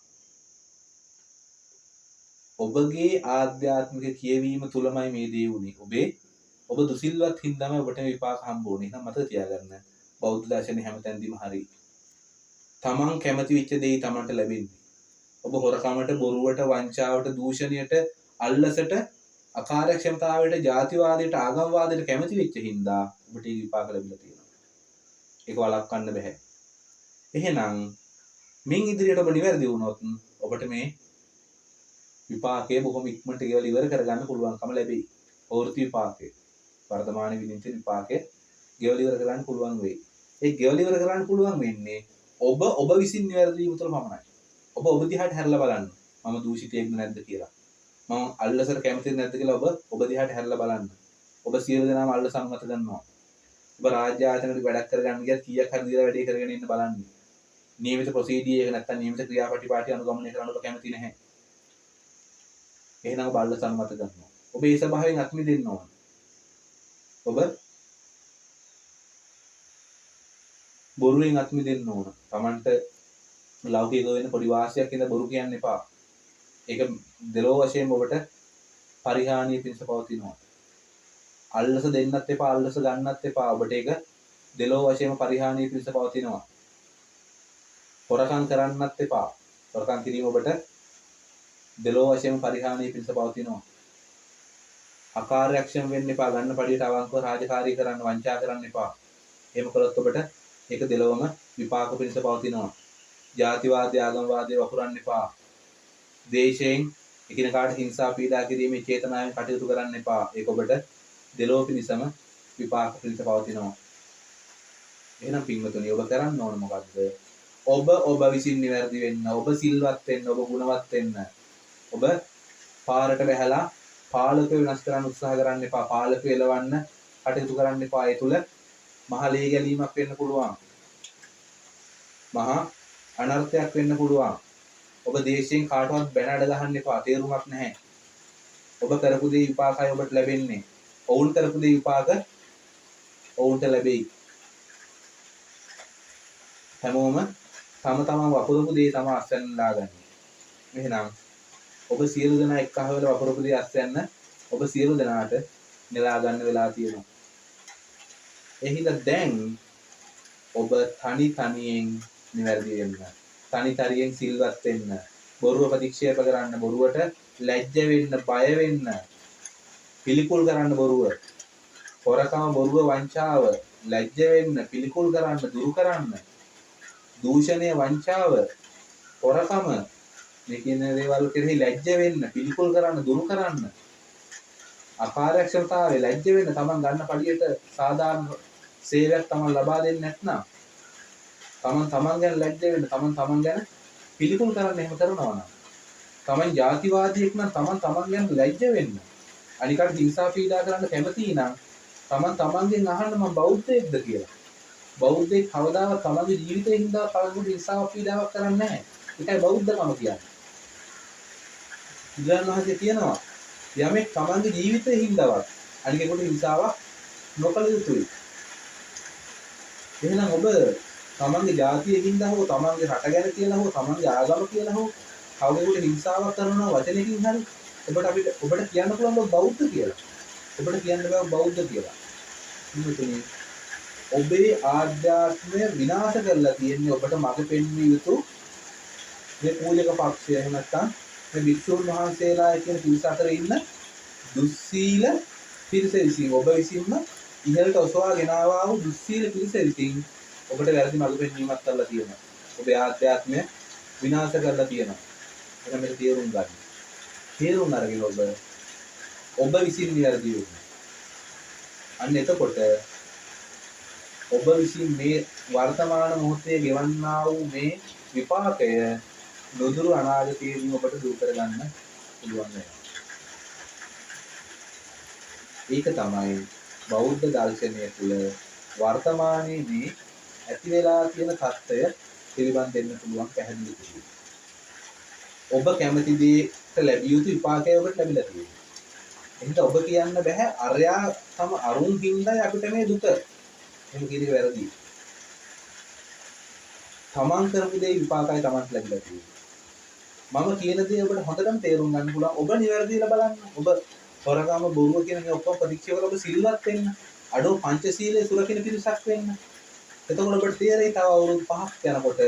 ඔබගේ ආධ්‍යාත්මික කියවීම තුලමයි මේ දේ උනේ. ඔබ දුසිල්වත් හින්දාම ඔබට විපාක හම්බ වුනේ. එහෙනම් මතක තියාගන්න. බෞද්ධ දර්ශනේ හැමතැනදීම හරි. තමන් කැමති වෙච්ච දේ තමන්ට ලැබෙන්නේ. ඔබ හොරකමට, බොරුවට, වංචාවට, දූෂණයට, අල්ලසට, අකාර්යක්ෂමතාවයට, ජාතිවාදයට, ආගම්වාදයට කැමති වෙච්ච හින්දා ඔබට ඒ විපාක ලැබිලා තියෙනවා. ඒක වළක්වන්න බෑ. එහෙනම් මින් ඉදිරියට ඔබ නිවැරදි වුණොත් ඔබට මේ විපාකය බොහොම ඉක්මනට ගෙවලා ඉවර කරගන්න පුළුවන්කම ලැබෙයි. පෞර්ති විපාකය. වර්තමාන විදිහට විපාකය ගෙවලා ඉවර කරගන්න පුළුවන් වෙයි. ඒ ගෙවලා ඉවර කරගන්න පුළුවන් වෙන්නේ ඔබ විසින් නිවැරදි වීම තුළ පමණයි. ඔබ දිහාට හැරලා බලන්න. මම දූෂිතයෙක්ද නැද්ද කියලා. මම අල්ලසට කැමතිද නැද්ද කියලා ඔබ දිහාට හැරලා බලන්න. ඔබ සියලු දෙනාම අල්ලස අනුමත කරනවා. ඔබ රාජ්‍ය ආයතනවල වැඩක් කරගන්න ගියත් කීයක් හරි දීලා වැඩේ කරගෙන ඉන්න බලන්න. නියමිත ප්‍රොසීඩියර් එක නැත්තම් නියමිත ක්‍රියාපටිපාටි අනුගමනය කරන්න ඔබ කැමති නැහැ. එහෙනම් ඔබ අල්ලස අනුමත කරනවා. ඔබ ඒ ස්වභාවයෙන් අත් මිදෙන්න ඕන. ඔබ බොරුවෙන් අත් මිදෙන්න ඕන. Tamanට ලෞකික වෙන පොඩි වාසියක් ඉඳ බොරු කියන්න එපා. ඒක දෙලෝ වශයෙන් ඔබට පරිහානිය පිණිස පවතිනවා. අල්ලස දෙන්නත් එපා, අල්ලස ගන්නත් එපා. ඔබට ඒක දෙලෝ වශයෙන් පරිහානිය පිණිස පවතිනවා. හොරකම් කරන්නත් එපා. හොරකම් කිරීම ඔබට දෙලෝ වශයෙන් පරිහානිය පිණිස පවතිනවා. අකාර්යක්ෂම වෙන්න එපා. ගන්න පඩියට අවංකව රාජකාරී කරන්න, වංචා කරන්න එපා. එහෙම කළොත් ඔබට ඒක දෙලොවම විපාක පිණිස පවතිනවා. ජාතිවාදී, ආගම්වාදී වපුරන්න එපා. දේශයෙන් එකිනෙකාට හිංසා පීඩා කිරීමේ චේතනාවෙන් කටයුතු කරන්න එපා. ඒක ඔබට දෙලොව පිණිසම විපාක පිණිස පවතිනවා. එහෙනම් පින්වතුනි, ඔබ කරන්න ඕන මොකද්ද? ඔබ විසින් නිවැරදි වෙන්න, ඔබ සිල්වත් වෙන්න, ඔබ ගුණවත් වෙන්න. ඔබ පාරට බැහැලා පාලකව වෙනස් කරන්න උත්සාහ කරන්න එපා. පාලකව එලවන්න කටයුතු කරන්න එපා. ඒ තුල මහා ලේ ගැලීමක් වෙන්න පුළුවන්. මහා අනර්ථයක් වෙන්න පුළුවන්. ඔබ දේශයෙන් කාටවත් බැන අඩ ගහන්න එපා. තේරුමක් නැහැ. ඔබ කරපු දේ විපාකයි ඔබට ලැබෙන්නේ. ඔවුන් කරපු දේ විපාක ඔවුන්ට ලැබෙයි. හැමෝම තම තමන් වපුරපු දේ තම අස්වැන්න දාගන්න. එහෙනම් ඔබ සියලු දෙනා එක්කහ වෙලා වපුරපු දේ අස්වැන්න ඔබ සියලු දෙනාට නෙලා ගන්න වෙලා තියෙනවා. එහෙනම් දැන් ඔබ තනි තනියෙන් නිවැරදි වෙන්න. තනි තනියෙන් සිල්වත් වෙන්න. බොරුව ප්‍රතික්ෂේප කරන්න, බොරුවට ලැජ්ජ වෙන්න, බය වෙන්න, පිළිකුල් කරන්න බොරුව. හොරකම, බොරුව, වංචාව ලැජ්ජ වෙන්න, පිළිකුල් කරන්න, දුරු කරන්න. දූෂණය, වංචාව, හොරකම මේ කියන දේවල් කෙරෙහි ලැජ්ජ වෙන්න, පිළිකුල් කරන්න, දුරු කරන්න. අකාර්යක්ෂමතාවය ලැජ්ජ වෙන්න, තමන් ගන්න පඩියට සාධාරණ සේවයක් තමන් ලබා දෙන්නේ නැත්නම්, තමන් ගැන ලැජ්ජ වෙන්න, තමන් ගැන පිළිකුල් කරන්න එහෙම කරනවා නම්, තමන් ජාතිවාදියෙක් නම් තමන් ගැන ලැජ්ජ වෙන්න. අනිකට හිංසා පීඩා කරන්න කැමති නම් තමන්ගෙන් අහන්න මම බෞද්ධයෙක්ද කියලා. බෞද්ධයෙක් කවදාවත් තමන්ගේ ජීවිතේ හින්දා කවුරුත් හිංසා පීඩාවක් කරන්නේ නැහැ. ඒකයි බෞද්ධකම කියන්නේ. බුදුන් වහන්සේ කියනවා යමෙක් තමන්ගේ ජීවිතේ හින්දාවත් අනිකෙකුට හිංසාවක් නොකළ යුතුයි. එහෙනම් ඔබ තමන්ගේ ජාතිය හින්දා හෝ තමන්ගේ රට ගැන කියලා හෝ තමන්ගේ ආගම කියලා හෝ කවුරුත් හිංසාවක් කරනවා වචනයකින් හරි ඔබට කියන්න පුළුවන් ඔබ බෞද්ධ කියලා. ඔබට කියන්න බෑ බෞද්ධ කියලා. ඉතින් ඔබේ ආධ්‍යාත්මය විනාශ කරලා තියෙන්නේ ඔබට මඟ පෙන්විය යුතු මේ පූජක පක්ෂය. එහෙම නැත්නම් මේ භික්ෂුන් වහන්සේලා කියන පිරිස අතර ඉන්න දුස්සීල පිරිස විසින් ඔබ විසින්ම ඉහළට ඔසවා ගෙනාවා වූ දුස්සීල පිරිස විසින් ඔබට වැරදි මඟ පෙන්වීමක් කරලා තියෙනවා. ඔබේ ආධ්‍යාත්මය විනාශ කරලා තියෙනවා. එහෙනම් මේක තේරුම් ගන්න. තේරුම් අරගෙන ඔබ විසින් නිවැරදි වෙන්න. අන්න එතකොට ඔබ විසින් මේ වර්තමාන මොහොතේ ගෙවන්නා වූ මේ විපාකය නොදුරු අනාගතයේදී ඔබට දුරු කරගන්න පුළුවන් වෙනවා. ඒක තමයි බෞද්ධ දර්ශනය තුළ වර්තමානයේ මේ ඇති වෙලා තියෙන தত্ত্বය පිළිබඳ දෙන්න පුළුවන් පැහැදිලි කිරීම. ඔබ කැමති දේට ලැබිය යුතු විපාකය ඔබට ලැබිලා තියෙනවා. එහෙනම් ඔබ කියන්න බෑ අරයා තම අරුන් හින්දායි අපිට මේ දුක. එහෙම කියන එක වැරදි. තමන් කරපු දේ විපාකයි තමන්ට ලැබිලා තියෙන්නේ. මම කියන දේ ඔබට හොඳටම තේරුම් ගන්න පුළුවන්. ඔබ නිවැරදිව බලන්න. ඔබ හොරකම, බොරුව කියන මේ ඔක්කොම ප්‍රතික්ෂේප කරලා ඔබ සිල්වත් වෙන්න. අඩෝ පංචශීලයේ සුරකින්න පිරිසක් වෙන්න. එතකොට ඔබට තේරෙයි තව අවුරුදු 5ක් යනකොට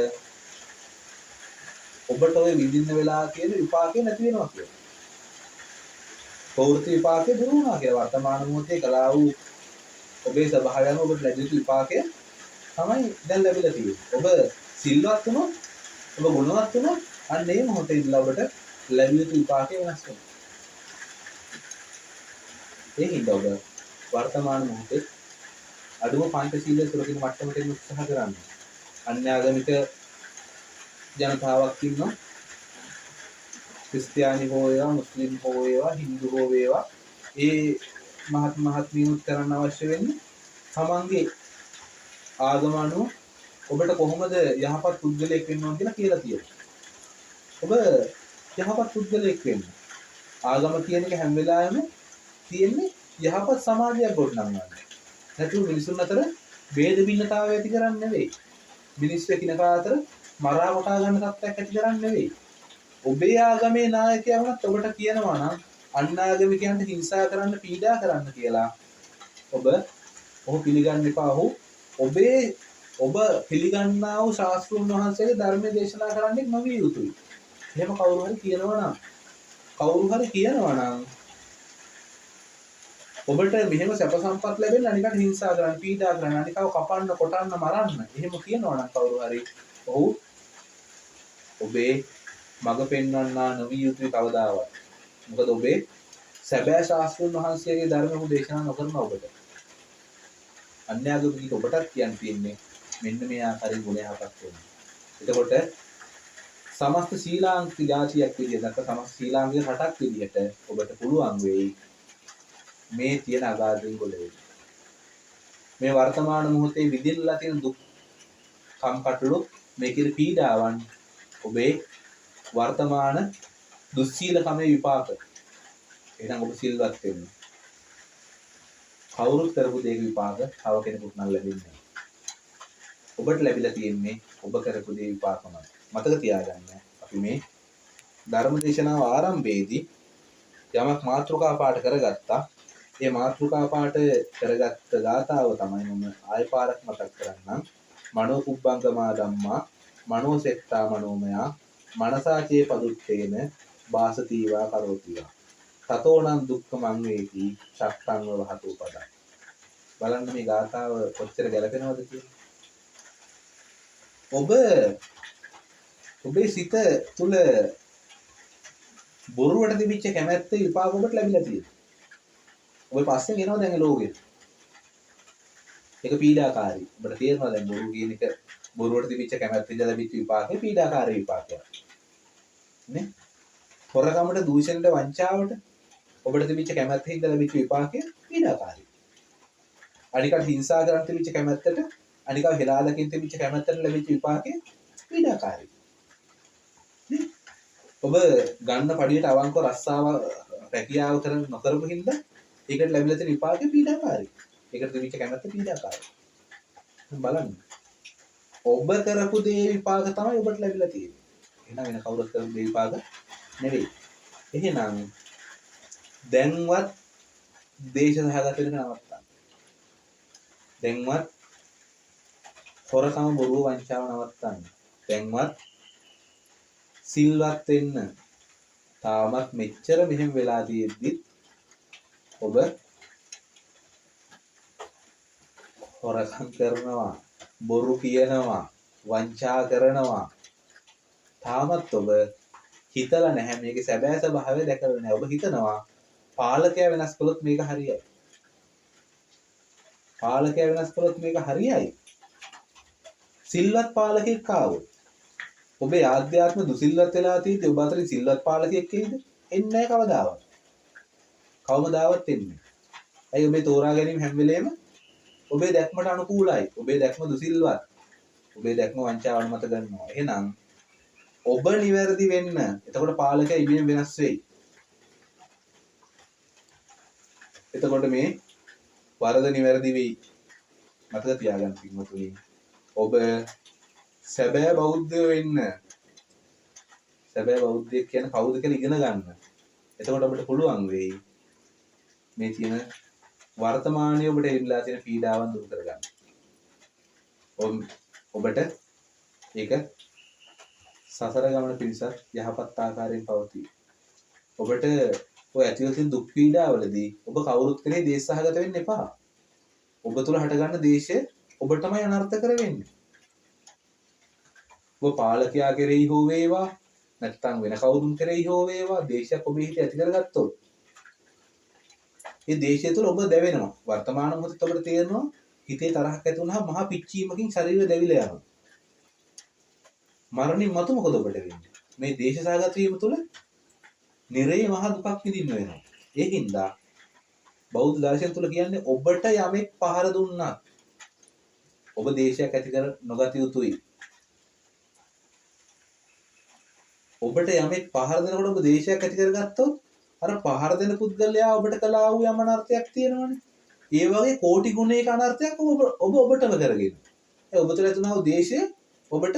ඔබට ඔය විඳින්න වෙලා කියන විපාකේ නැති වෙනවා කියලා. පෞර්ති විපාකේ දුරු වුණා කියලා. වර්තමාන මොහොතේ කලාව වූ ඔබේ ස්වභාවයම ඔබට ලැබිච්ච විපාකය තමයි දැන් ලැබිලා තියෙන්නේ. ඔබ සිල්වත් වුණොත්, ඔබ ගුණවත් වුණොත් අන්න ඒ මොහොතේ ඉඳලා ඔබට ලැබිය යුතු විපාකය වෙනස් වෙනවා. ඒ හින්දා ඔබ වර්තමාන මොහොතේ අඩුම පංචශීලයේ සුරකින්න මට්ටමට එන්න උත්සාහ කරන්න. අන්‍යාගමික ජනතාවක් ඉන්නවා. ක්‍රිස්තියානි හෝ වේවා, මුස්ලිම් හෝ වේවා, හින්දු හෝ වේවා, ඒ මහත්මියුත් කරන්න අවශ්‍ය වෙන්නේ තමන්ගේ ආගම අනුව ඔබට කොහොමද යහපත් පුද්ගලයෙක් වෙන්න ඕන කියලා තියෙනවා. ඔබ යහපත් පුද්ගලයෙක් වෙන්න. ආගම කියන එක හැම වෙලාවෙම තියෙන්නේ යහපත් සමාජයක් ගොඩනගන්න. නැතුව මිනිසුන් අතර ભેද භින්නතාවය ඇති කරන්නේ නෙවෙයි. මිනිස්සු එකිනෙකා අතර මරා වටා ගන්න තත්ත්වයක් ඇති කරන්නේ නෙවෙයි. ඔබේ ආගමේ නායකයා වුණත් ඔබට කියනවා නම් අන්‍යාගමිකයන්ට හිංසා කරන්න, පීඩා කරන්න කියලා ඔබ පිළිගන්න එපා. ඔබ පිළිගන්නා වූ ශාස්ත්‍රඥ වහන්සේගේ ධර්ම දේශනා කරන්නේ නොවිය යුතුයි. එහෙම කවුරු හරි කියනවා නම් ඔබට මෙහෙම සැප සම්පත් ලැබෙන්න අනිකට හිංසා කරන්න, පීඩා කරන්න, අනිකව කපන්න, කොටන්න, මරන්න. එහෙම කියනවා නම් කවුරු හරි ඔහු ඔබේ මඟ පෙන්වන්නා නොවිය යුතුයි කවදාවත්. මොකද ඔබේ සැබෑ ශාස්ත්‍රඥ වහන්සේගේ ධර්මම දේශනා නොකරන ඔබට අන්‍යාගමික ඔබටත් කියන්න තියෙන්නේ මෙන්න මේ ආකාරයෙන් ගුණ යහපත් වෙන්න. එතකොට සමස්ත ශීලාංක ජාතියක් විදිහට නැත්නම් සමස්ත ශීලාංගික රටක් විදිහට ඔබට පුළුවන් වෙයි මේ තියෙන අගාධයෙන් ගොඩ වෙන්න. මේ වර්තමාන මොහොතේ විඳින්නලා තියෙන දුක්, කම්කටොළු, මේ කියන පීඩාවන් ඔබේ වර්තමාන දුස්සීලකමේ විපාක. එහෙනම් ඔබ සිල්වත් වෙන්න. කවුරුත් කරපු දෙයක විපාක තව කෙනෙකුට නම් ලැබෙන්නේ නැහැ. ඔබට ලැබිලා තියෙන්නේ ඔබ කරපු දේ විපාකමයි. මතක තියාගන්න. අපි මේ ධර්ම දේශනාව ආරම්භයේදී යමක් මාතෘකා පාඩ කරගත්තා. ඒ මාතෘකා පාඩ කරගත්ත ගාථාව තමයි මම ආය පාරක් මතක් කරන්නම්. මනෝ කුබ්බංගමා ධම්මා මනෝ සෙත්තා මනෝමයා මනසාචේ පදුත්තේන වාසතීවා කරෝතිවා. තතෝනං දුක්ඛ මං වේති චක්ඛං වහතු පදං. බලන්න මේ ගාථාව කොච්චර ගැලපෙනවද කියලා. ඔබේ සිත තුල බොරුවට තිබිච්ච කැමැත්ත විපාක ඔබට ලැබිලා තියෙනවා. ඔබ පස්සේ එනවා දැන් ලෝකෙට. ඒක පීඩාකාරී. ඔබට තේරෙනවා දැන් බොරු කියන එක බොරුවට තිබිච්ච කැමැත්ත ඉඳලා ලැබිච්ච විපාකේ පීඩාකාරී විපාකයක්. නේ? හොරකමට, දූෂණයට, වංචාවට ඔබට තිබිච්ච කැමැත්ත ඉඳලා ලැබිච්ච විපාකේ පීඩාකාරී. අනිකට හිංසා කරන් තිබිච්ච කැමැත්තට, අනික හෙලාදකින් තිබිච්ච කැමැත්තට ලැබිච්ච විපාකේ පීඩාකාරී. නේ? ඔබ ගන්න පඩියට අවංකව රස්සාව රැකියාව කරන නොකරපු හින්දා ඒකට ලැබිලා තියෙන විපාකේ පීඩාකාරී. ඒකට තිබිච්ච කැමැත්ත පීඩාකාරී. බලන්න. ඔබ කරපු දේ විපාක තමයි ඔබට ලැබිලා තියෙන්නේ. එහෙනම් වෙන කවුරුත් කරපු දේ විපාක නෙවෙයි. එහෙනම් දැන්වත් දේශ සහගත වෙන නවත්තන්න. දැන්වත් හොරකම බොරුව වංචාව නවත්තන්න. දැන්වත් සිල්වත් වෙන්න. තාමත් මෙච්චර මෙහෙම වෙලා තියෙද්දි ඔබ හොරකම් කරනවා, බොරු කියනවා, වංචා කරනවා. තාමත් ඔබ හිතලා නැහැ මේකේ සැබෑ ස්වභාවය දැකලා නැහැ. ඔබ හිතනවා පාලකයා වෙනස් කළොත් මේක හරියයි. පාලකයා වෙනස් කළොත් මේක හරියයි. සිල්වත් පාලකෙක් ආවොත් ඔබේ ආධ්‍යාත්ම දුසිල්වත් වෙලා තියෙද්දි ඔබ අතරින් සිල්වත් පාලකයෙක් එයිද? එන්නේ නැහැ කවදාවත්. කවමදාවත් එන්නේ. ඇයි ඔබේ තෝරා ගැනීම හැම වෙලේම ඔබේ දැක්මට අනුකූලයි. ඔබේ දැක්ම දුසිල්වත්. ඔබේ දැක්ම වංචාවට මත ගන්නවා. එහෙනම් ඔබ නිවැරදි වෙන්න. එතකොට පාලකයා ඉබේම වෙනස් වෙයි. එතකොට මේ වරද නිවැරදි වෙයි. මතක තියාගන්න පින්වතුනි. ඔබ සැබෑ බෞද්ධයෝ වෙන්න. සැබෑ බෞද්ධයෙක් කියන්නේ කවුද කියලා ඉගෙන ගන්න. එතකොට ඔබට පුළුවන් වෙයි මේ තියෙන වර්තමානයේ ඔබට එල්ලලා තියෙන පීඩාවන් දුරු කරගන්න. ඔබට ඒක සසර ගමන පිණිස යහපත් ආකාරයෙන් පවතී. ඔබට ඔය ඇතිවෙන තියෙන දුක් පීඩාවලදී ඔබ කවුරුත් කෙරේ දේශසහගත වෙන්න එපා. ඔබ තුල හටගන්න දේශය ඔබටමයි අනර්ථ කර වෙන්නේ. ඔබ පාලකයා කෙරෙහි හෝ වේවා නැත්නම් වෙන කවුරුන් කෙරෙහි හෝ වේවා දේශයක් ඔබේ හිතේ ඇති කරගත්තොත් ඒ දේශය තුළ ඔබ දැවෙනවා. වර්තමාන මොහොතේ ඔබට තේරෙනවා හිතේ තරහක් ඇති වුණාම මහා පිච්චීමකින් ශරීරය දැවිලා යනවා. මරණින් මතු මොකද ඔබට වෙන්නේ? මේ දේශසහගත වීම තුළ නිරේ මහා දුකක් විඳින්න වෙනවා. ඒකින්ද බෞද්ධ දර්ශනය තුළ කියන්නේ ඔබට යමෙක් පහර දුන්නා ඔබ දේශයක් ඇති කර නොගත යුතුයි. ඔබට යමෙක් පහර දෙනකොට ඔබ දේශයක් ඇති කරගත්තොත් අර පහර දෙන පුද්ගලයා ඔබට කළා වූ යම් අනර්ථයක් තියෙනවනේ. ඒ වගේ කෝටි ගුණයක අනර්ථයක් ඔබ ඔබටම කරගෙන. ඒ ඔබ තුළ ඇතිවන දේශය ඔබට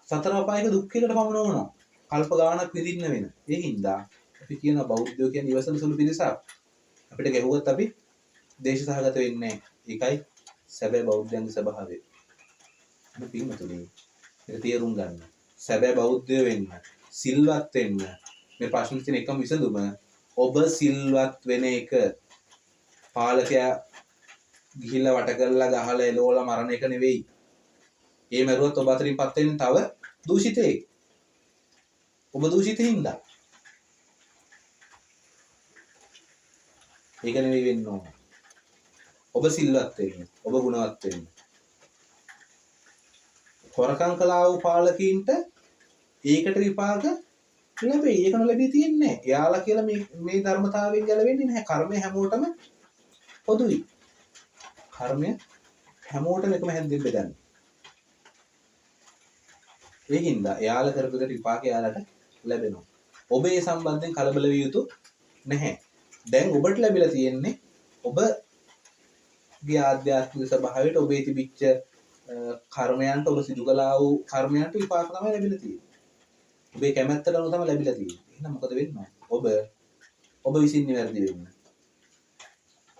සතර අපායක දුක්ඛයකට පමුණවනවා. කල්ප ගාණක් විඳින්න වෙන. ඒ හින්දා අපි කියන බෞද්ධයෝ කියන්නේ ඉවසන සුළු පිරිසක්. අපිට ගැහුවත් අපි දේශ සහගත වෙන්නේ නැහැ. ඒකයි සැබෑ බෞද්ධයන්ගේ ස්වභාවය. අපි පින්වතුනි මේක තේරුම් ගන්න. සැබෑ බෞද්ධය වෙන්න, සිල්වත් වෙන්න. මේ ප්‍රශ්න තියෙන එකම විසඳුම ඔබ සිල්වත් වෙන එක. පාලකයා ගිහිල්ලා වට කරලා ගහලා එලවලා මරණ එක නෙවෙයි. ඒ මරුවත් ඔබ අතරින්පත් වෙන තව දූෂිතයෙක්. ඔබ දූෂිතින්ද? ඒක නෙවෙයි වෙන්න ඕන. ඔබ සිල්වත් වෙන්න, ඔබ ගුණවත් වෙන්න. හොරකම් කළා වූ පාලකීන්ට ඒකට විපාක ලැබෙයි. ඒක නොලැබී තියන්නේ. එයාලා කියලා මේ ධර්මතාවයෙන් ගැලවෙන්නේ නැහැ. කර්මය හැමෝටම පොදුයි. කර්මය හැමෝටම එකම හැන්දෙන් බෙදන්නේ. ඒකින්ද එයාලා කරපු දෙයට විපාක එයාලට ලැබෙනවා. ඔබ ඒ සම්බන්ධයෙන් කලබල විය යුතු නැහැ. දැන් ඔබට ලැබිලා තියෙන්නේ ඔබගේ ආධ්‍යාත්මික ස්වභාවයට ඔබේ තිබිච්ච කර්මයන්ට ඔබ සිදු කළා වූ කර්මයන්ට විපාක තමයි ලැබිලා තියෙන්නේ. ඔබේ කැමැත්තට අනුව තමයි ලැබිලා තියෙන්නේ. එහෙනම් මොකද වෙන්නේ? ඔබ විසින් නිවැරදි වෙන්න.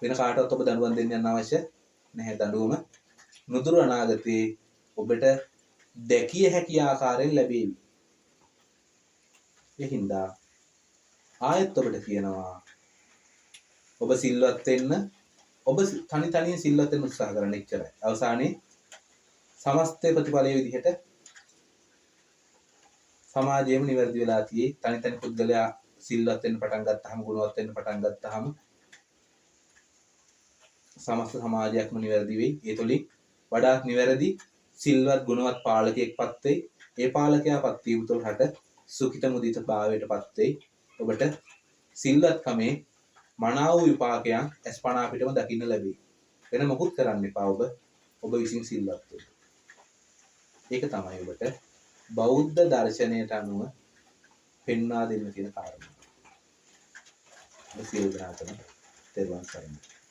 වෙන කාටවත් ඔබ දඬුවම් දෙන්න යන්න අවශ්‍ය නැහැ. දඬුවම නුදුරු අනාගතයේ ඔබට දැකිය හැකි ආකාරයෙන් ලැබේවි. ඒ හින්දා ආයෙත් ඔබට කියනවා ඔබ සිල්වත් වෙන්න. ඔබ තනි තනියෙන් සිල්වත් වෙන්න උත්සාහ කරන්න එච්චරයි. අවසානයේ සමස්ත ප්‍රතිඵලයේ විදිහට සමාජයේම නිවැරදි වෙලා තියෙයි. තනි තනි පුද්ගලයා සිල්වත් වෙන්න පටන් ගත්තාම, ගුණවත් වෙන්න පටන් ගත්තාම සමස්ත සමාජයක්ම නිවැරදි වෙයි. ඒ තුලින් වඩාත් නිවැරදි සිල්වත් ගුණවත් පාලකයෙක්පත් වෙයි. ඒ පාලකයාපත් වීම තුළ රට සුඛිත මුදිත භාවයටපත් වෙයි. ඔබට සිල්වත්කමේ මනාව විපාකයන් අස්පනා අපිටම දකින්න ලැබෙයි. වෙන මොකුත් කරන්න එපා. ඔබ විසින් සිල්වත් වෙන්න. ඒක තමයි ඔබට බෞද්ධ දර්ශනයට අනුව පෙන්වා දෙන්න තියෙන කාරණා. සියලු දෙනාටම තෙරුවන් සරණයි.